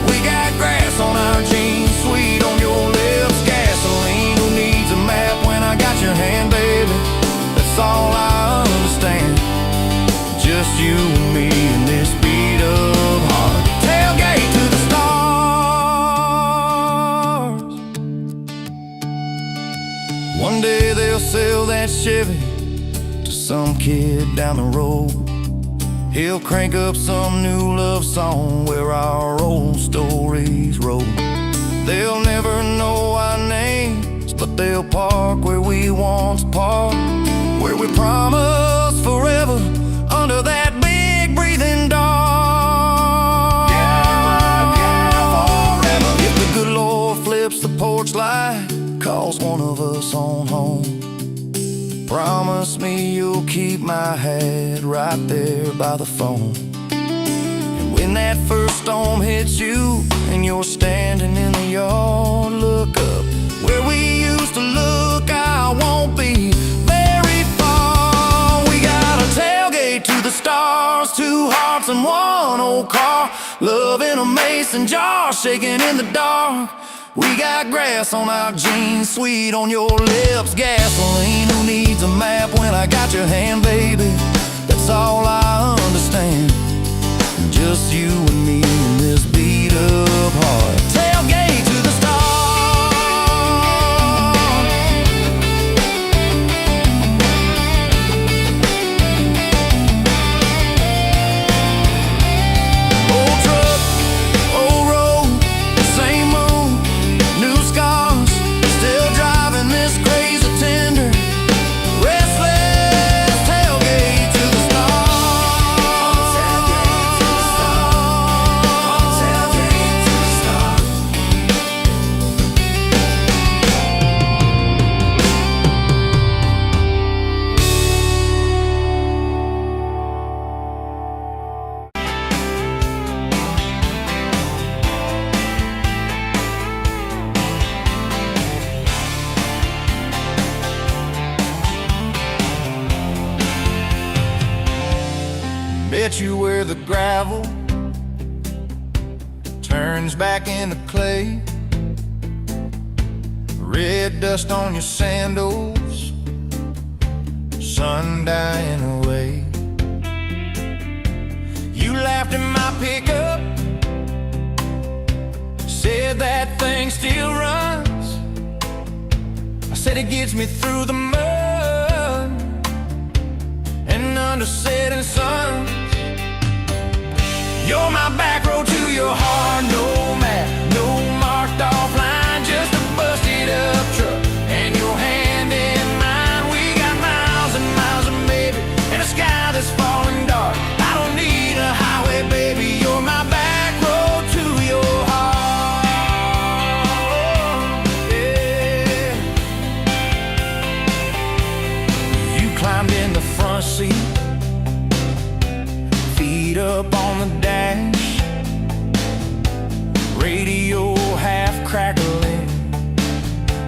We got grass on our jeans, sweet on your lips. Gasoline who needs a map when I got your hand, baby. That's all I understand. Just you and me in this beat up heart. Tailgate to the stars. One day they'll sell that Chevy to some kid down the road. He'll crank up some new love song where our old stories roll. They'll never know our names, but they'll park where we once parked, where we promised forever under that big breathing dawn. Forever. If the good Lord flips the porch light, calls one of us on home, promise me you'll keep my hat right there by the phone. And when that first storm hits you and you're standing in the yard, look up where we used to look. I won't be very far. We got a tailgate to the stars, 2 hearts and 1 old car, love in a mason jar, shaking in the dark. We got grass on our jeans, sweet on your lips, gasoline. Who needs a map when I got your hand, baby? That's all I understand. Just you and me in this beat up heart. Tailgate to the stars. Old truck, old road, same moon, new scars, still driving this crazy tender, restless. Tailgate to the stars. Tailgate to the stars. Tailgate to the stars. Bet you where the gravel turns back into clay, red dust on your sandals, sun dying away. You laughed at my pickup, said that thing still runs. I said it gets me through the mud and under setting suns. You're my back road to your heart, no map, no marked off line, just a busted up truck and your hand in mine. We got miles and miles of maybe, and a sky that's falling dark. I don't need a highway, baby, you're my back road to your heart. Yeah. You climbed in the front seat, feet up on the dash, radio half crackling,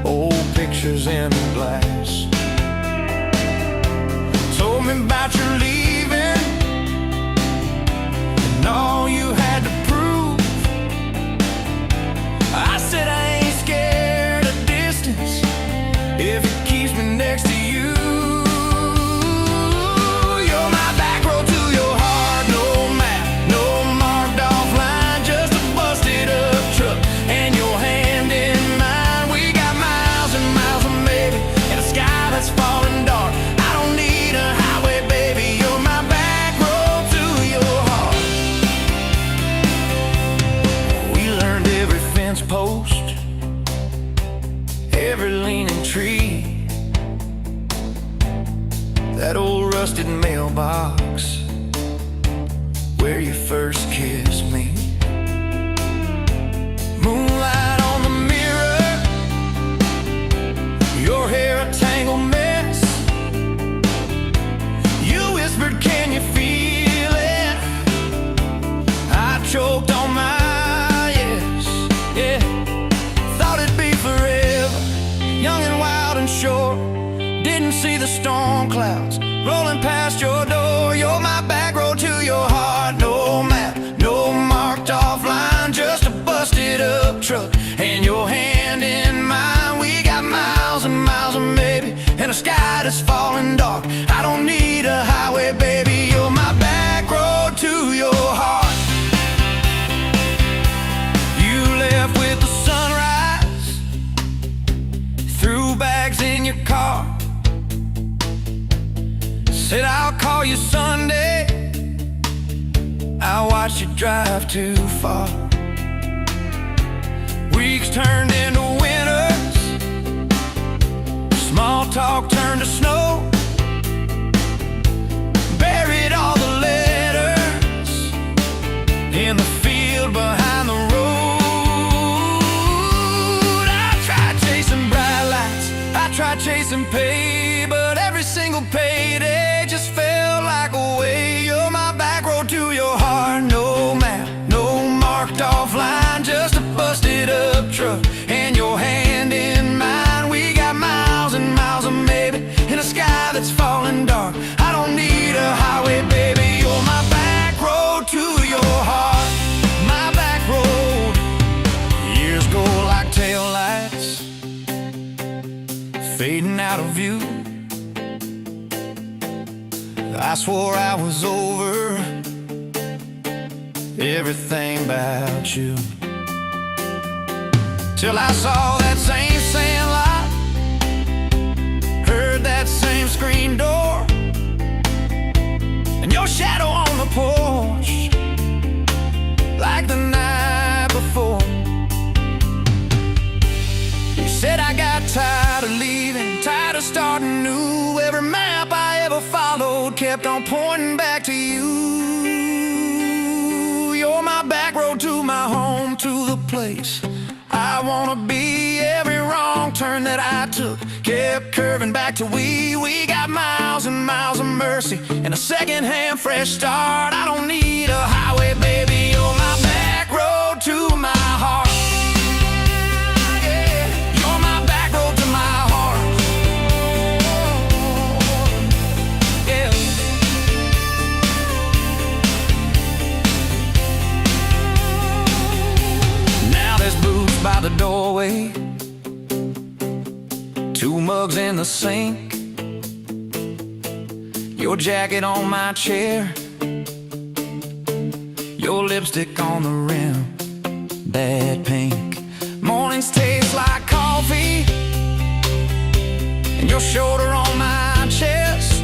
old pictures in the glass. Told me about your leaving and all you had to prove. I said I ain't scared of distance if it keeps me next to you. You're my back road to your heart, no map, no marked off line, just a busted up truck and your hand in mine. We got miles and miles of maybe, and a sky that's falling dark. I don't need a highway, baby, you're my back road to your heart. We learned every fence post, every leaning tree, that old rusted mailbox where you first kissed me. Moonlight on the mirror, your hair a tangled mess. You whispered, can you feel it? I choked on my yes, yeah. Thought it'd be forever, young and wild and short. Didn't see the storm clouds rolling past your door. You're my back road to your heart, no map, no marked off line, just a busted up truck and your hand in mine. We got miles and miles of maybe, and a sky that's falling dark. I don't need a highway, baby, you're my back road to your heart. You left with the sunrise, threw bags in your car, said I'll call you Sunday. I watched you drive too far. Weeks turned into winters, small talk turned to snow. Buried all the letters in the field behind the road. I tried chasing bright lights, I tried chasing pay, but every single payday just felt like a way. You're my back road to your heart. No map, no marked off line, just a busted up truck and your hand in mine. We got miles and miles of maybe in a sky that's falling dark. I don't need a highway, baby. You're my back road to your heart. My back road. Years go like taillights, fading out of view. I swore I was over everything about you, till I saw that same sand lot, heard that same screen door, and your shadow on the porch like the night before. You said I got tired of leaving, tired of starting new. Every map I ever followed kept on pointing back to you. You're my back road to my home, to the place I wanna be. Every wrong turn that I took kept curving back to we got miles and miles of mercy and a second-hand fresh start. I don't need a highway, baby. You're my back road to my heart. Yeah, you're my back road to my heart. Yeah. Now there's boots by the doorway, 2 mugs in the sink, your jacket on my chair, your lipstick on the rim, that pink. Mornings taste like coffee, and your shoulder on my chest.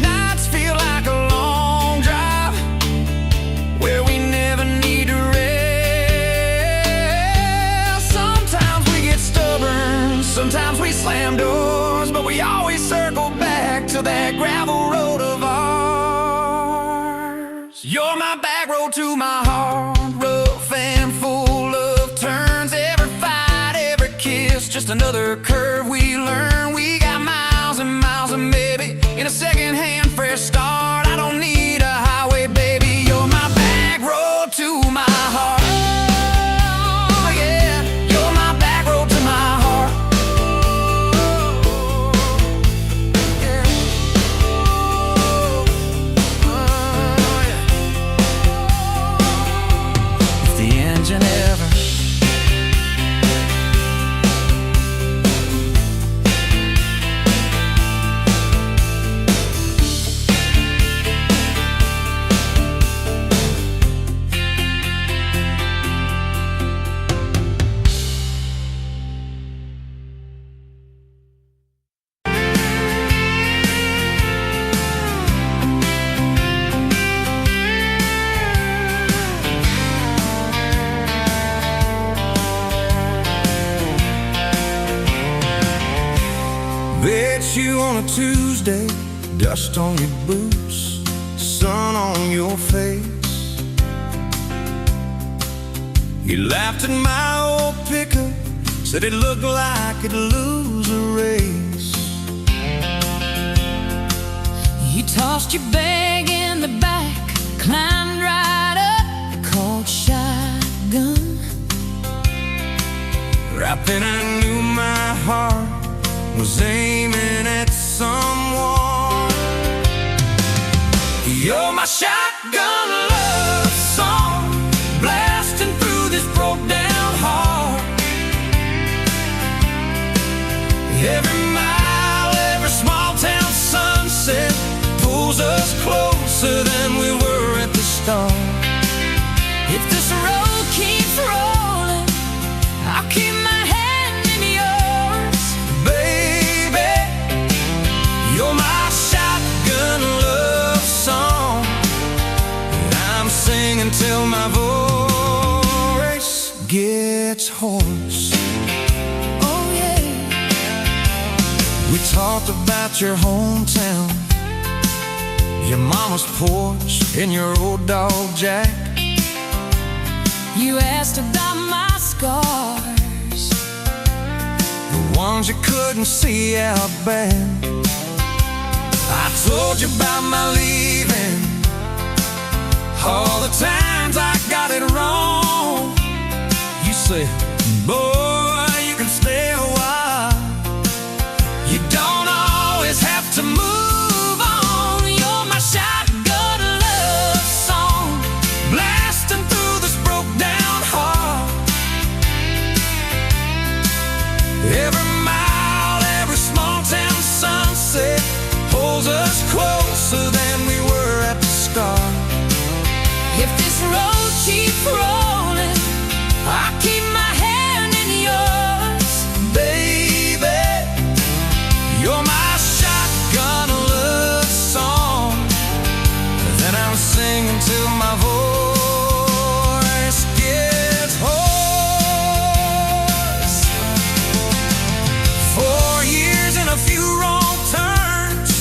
Nights feel like a long drive where we never need to rest. Sometimes we get stubborn, sometimes we slam doors, but we always circle back to that gravel road of ours. You're my back road to my heart, rough and full of turns. Every fight, every kiss, just another curve we learn. We got miles and miles of maybe in a second-hand fresh start. I don't need a highway, baby. You're my back road to my heart. Oh, yeah, you're my back road to my heart. Yeah. Oh, yeah. If the engine ever bet you on a Tuesday, dust on your boots, sun on your face. You laughed at my old pickup, said it looked like it'd lose a race. You tossed your bag in the back, climbed right up, called shotgun. Right then I knew my heart was aiming at someone. You're my shotgun love song, blasting through this broke down heart. Every mile, every small town sunset pulls us closer than we were at the start. If this road keeps rolling, I'll keep my hand in yours. Baby, you're my shotgun love song, and I'm singing till my voice gives We talked about your hometown, your mama's porch, and your old dog Jack. You asked about my scars, the ones you couldn't see out back. I told you about my leaving, all the times I got it wrong. You said, boy, you can stay a while. You don't always have to move on. You're my shotgun love song, blasting through this broke down heart. Every mile, every small town sunset holds us closer than we were at the start. if this road keeps rolling, I keep my hand in yours. Baby, you're my shotgun love song that I'm singing till my voice gets hoarse. 4 years and a few wrong turns,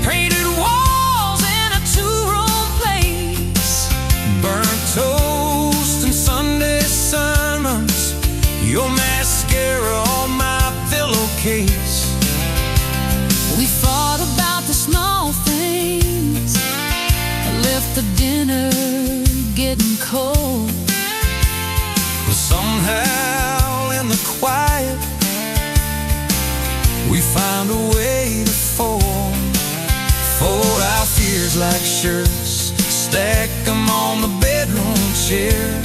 painted walls in a two-room place, burnt toast and Sunday sermons, your mascara on my pillowcase. We fought about the small things, left the dinner getting cold. But somehow in the quiet, we found a way to fold our fears like shirts, stack them on the bedroom chair.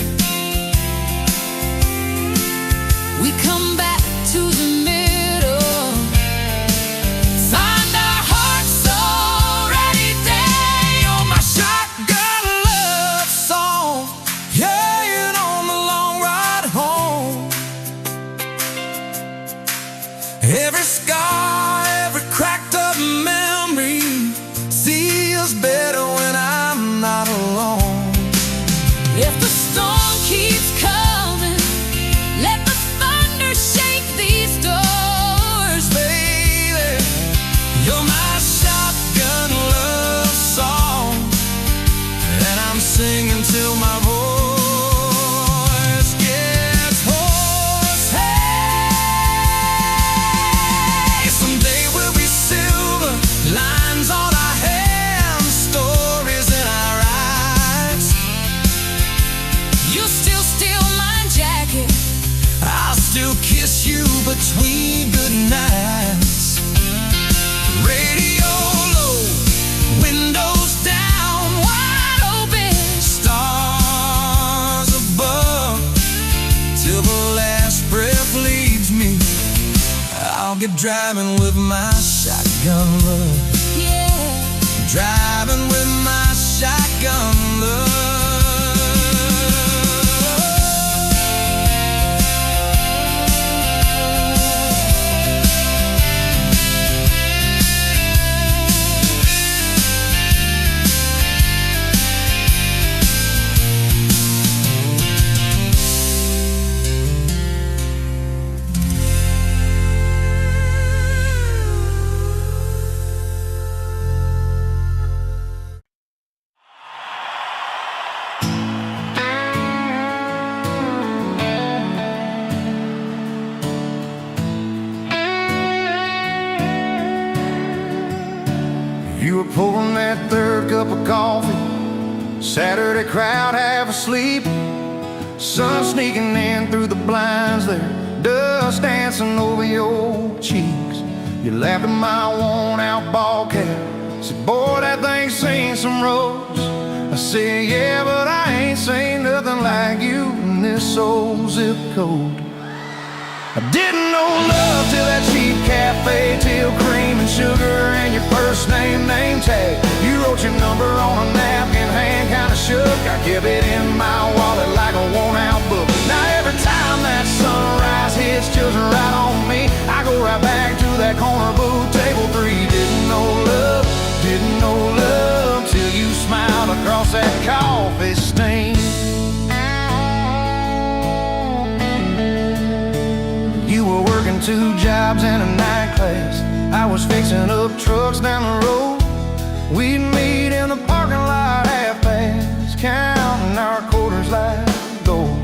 We come back to the middle, find our hearts already dead. You're my shotgun love song, yeah, and on the long ride home. Every scar, every cracked up memory feels better when I'm not alone. If the storm keeps coming, let the thunder shake these doors. Baby, you're my shotgun love song, and I'm singing till my voice gets hoarse. Hey, someday we'll be silver, lines on our hands, stories in our eyes. You still steal my jacket, I'll still kiss you between good nights. Radio low, windows down, wide open, stars above, till the last breath leaves me. I'll get driving with my shotgun love, yeah. driving with my shotgun love. You were pouring that third cup of coffee, Saturday crowd half asleep, sun sneaking in through the blinds there, dust dancing over your cheeks. You laughed at my worn-out ball cap, said, boy, that thing's seen some roads. I said, yeah, but I ain't seen nothing like you in this old zip code. I didn't know love till that cheap cafe, till cream and sugar and your first name tag. You wrote your number on a napkin, hand kinda shook. I kept it in my wallet like a worn-out book. Now every time that sunrise hits just right on me, I go right back to that corner booth, table 3. Didn't know love till you smiled across that coffee stain. You were working 2 jobs and a night class. I was fixing up trucks down the road. We'd meet in the parking lot half past, counting our quarters like gold.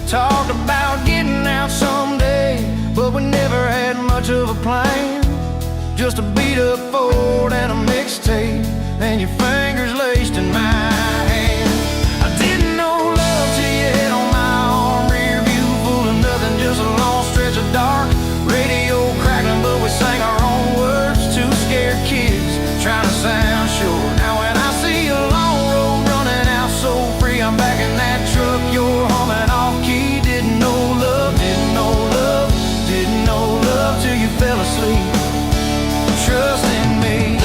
Talked about getting out someday, but we never had much of a plan. Just a beat up Ford and a mixtape, and your fingers laced in my hand. I didn't know love till you hit on my arm. Rear view full of nothing, just a long stretch of dark. Radio crackling, but we sang our own words. Two scared kids trying to sound sure. Now when I see a long road running out so free, I'm back in that truck, you're humming off key. Didn't know love, didn't know love, didn't know love till you fell asleep. Trust in me.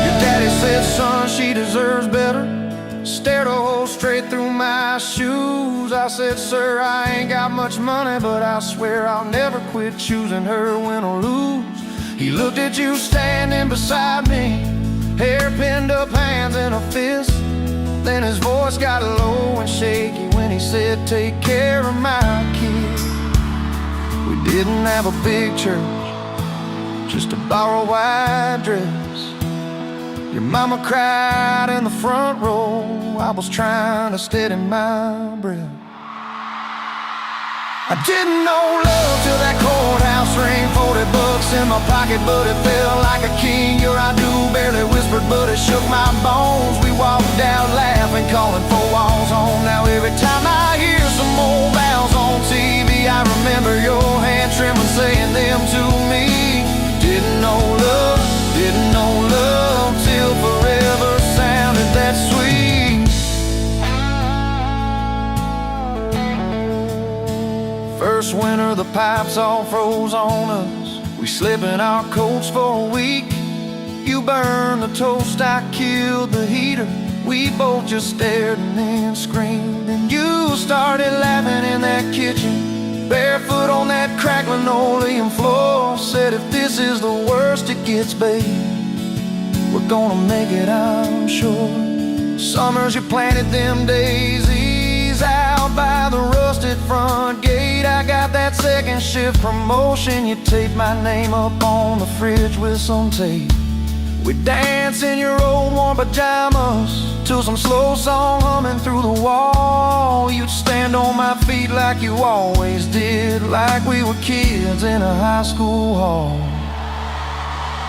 Your daddy said, son, she deserves better. Stared a hole straight through my shoes. I said, sir, I ain't got much money, but I swear I'll never quit choosing her, win or lose. He looked at you standing beside me, hair pinned up, hands in a fist. Then his voice got low and shaky when he said, take care of my kid. We didn't have a big church, just a borrowed white dress. Your mama cried in the front row. I was trying to steady my breath. I didn't know love till that courthouse ring. 40 bucks in my pocket, but it felt like a king. Your I do barely whispered, but it shook my bones. We walked out laughing, calling 4 walls home. Now every time I hear some old vows on TV, I remember your hand trembling, saying them to me. Didn't know love, didn't know love till forever sounded that sweet. First winter, the pipes all froze on us. We slept in our coats for a week. You burned the toast, I killed the heater. We both just stared and then screamed. And you started laughing in that kitchen, barefoot on that cracked linoleum floor. Said, if this is the worst it gets, babe, we're gonna make it, I'm sure. Summers you planted them daisies out by the rusted front gate. I got that second shift promotion. You taped my name up on the fridge with some tape. We dance in your old warm pajamas to some slow song humming through the wall. You'd stand on my feet like you always did, like we were kids in a high school hall.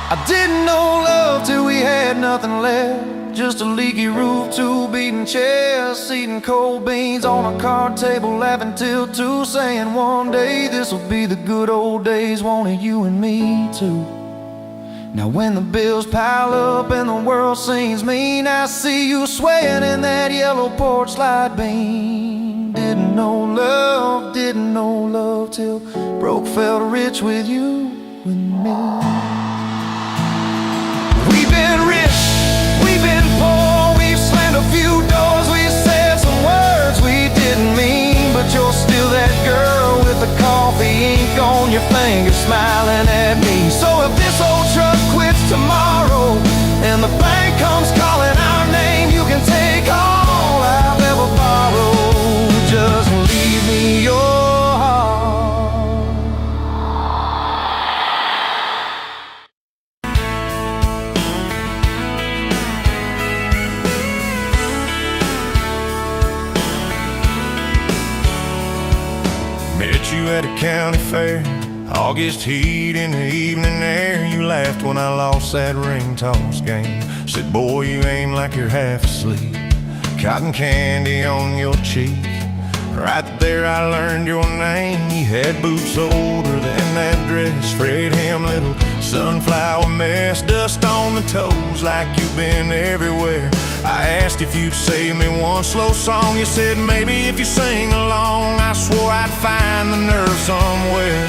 I didn't know love till we had nothing left, just a leaky roof, 2 beating chests, eating cold beans on a card table, laughing till 2, saying one day this'll be the good old days, wanted you and me too. Now when the bills pile up and the world seems mean, I see you swaying in that yellow porch light beam. Didn't know love, didn't know love till broke felt rich with you and me. We've been rich, we've been poor, we've slammed a few doors, we've said some words we didn't mean, but you're still that girl with the coffee ink on your finger smiling at me. So if this old truck quits tomorrow and the bank comes calling our name, you can take all I've ever borrowed, just leave me your heart. Met you at a county fair, August heat in the evening air. You laughed when I lost that ring toss game. Said, boy, you aim like you're half asleep. Cotton candy on your cheek. Right there I learned your name. You had boots older than that dress, frayed hem, little sunflower mess, dust on the toes like you've been everywhere. I asked if you'd save me one slow song. You said maybe if you sing along. I swore I'd find the nerve somewhere.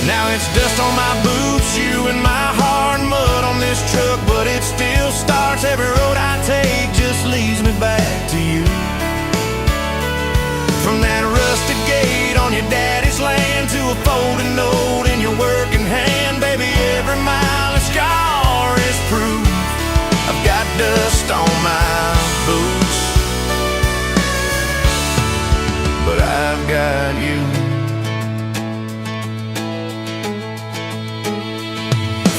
Now it's dust on my boots, you and my hard mud on this truck, but it still starts. Every road I take just leads me back to you. From that rusted gate on your daddy's land to a folded note in your working hand, baby, every mile and scar is proof I've got dust on my boots. got you.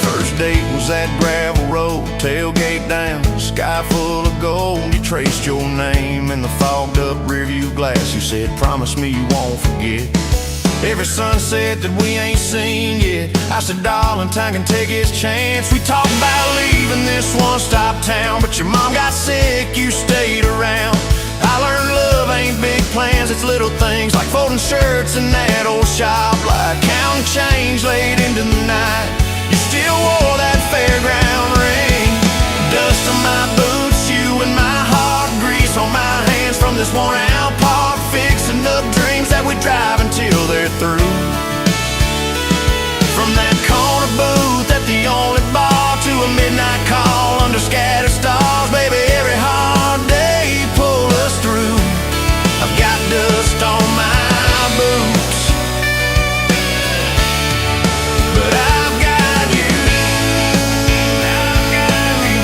First date was that gravel road, tailgate down, sky full of gold. You traced your name in the fogged up rearview glass. You said, promise me you won't forget every sunset that we ain't seen yet. I said, darling, time can take its chance. We talked about leaving this one-stop town, but your mom got sick, you stayed around. I learned love ain't big plans, it's little things like folding shirts in that old shop, like counting change late into the night. You still wore that fairground ring, dust on my boots, you and my heart, grease on my hands from this worn-out park, fixing up dreams that we drive until they're through. From that corner booth at the only bar to a midnight call under scattered stars, baby, every hard day pull us through. I've got dust on my boots, but I've got you. I've got you.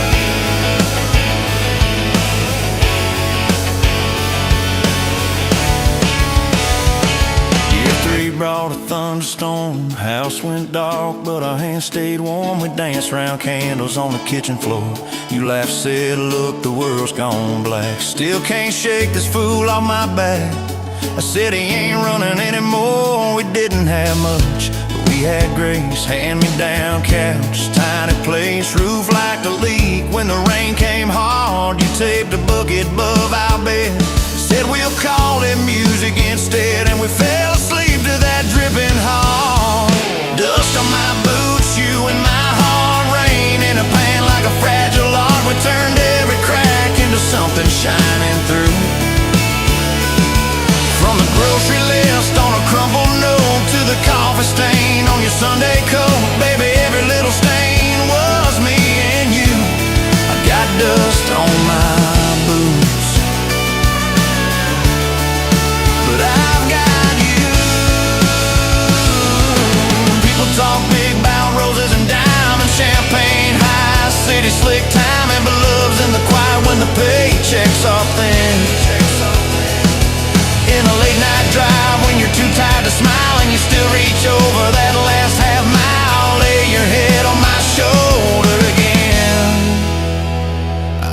Year 3 brought a thunderstorm, house went dark, but our hands stayed warm. We danced round candles on the kitchen floor. You laughed, said, look, the world's gone black. Still can't shake this fool off my back. I said he ain't running anymore. We didn't have much, but we had grace. Hand-me-down couch, tiny place, roof like a leak. When the rain came hard, you taped a bucket above our bed. Said we'll call it music instead, and we fell asleep to that dripping heart. Dust on my boots, you and my heart, rain in a pan like a fragile art. We turned every crack into something shining through. From the grocery list on a crumpled note to the coffee stain on your Sunday coat, baby, every little stain was me and you. I got dust on my boots, but I've got you. People talk big about roses and diamonds, champagne high, city slick timing, but love's in the quiet when the paychecks are thin. In a late night drive when you're too tired to smile and you still reach over that last half mile, lay your head on my shoulder again.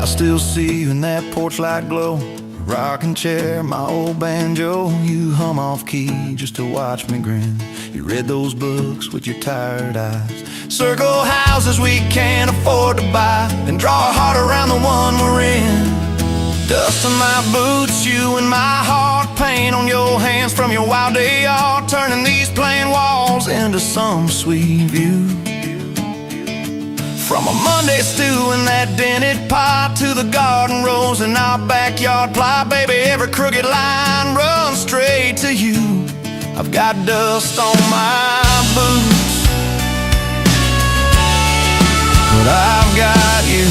I still see you in that porch light glow, rocking chair, my old banjo. You hum off key just to watch me grin. You read those books with your tired eyes, circle houses we can't afford to buy, then draw a heart around the one we're in. Dust on my boots, you and my heart, paint on your hands from your wild day art, turning these plain walls into some sweet view. From a Monday stew in that dented pot to the garden rose in our backyard plot, baby, every crooked line runs straight to you. I've got dust on my boots, but I've got you.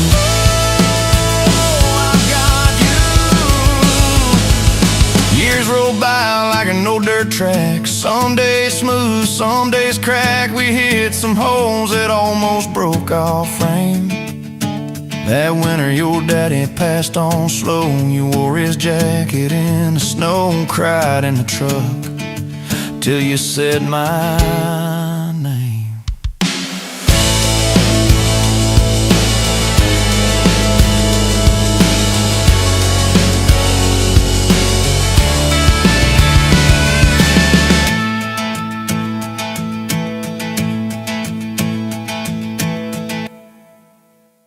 Years roll by like an old dirt track, some days smooth, some days crack. We hit some holes that almost broke our frame. That winter your daddy passed on slow. You wore his jacket in the snow, cried in the truck till you said my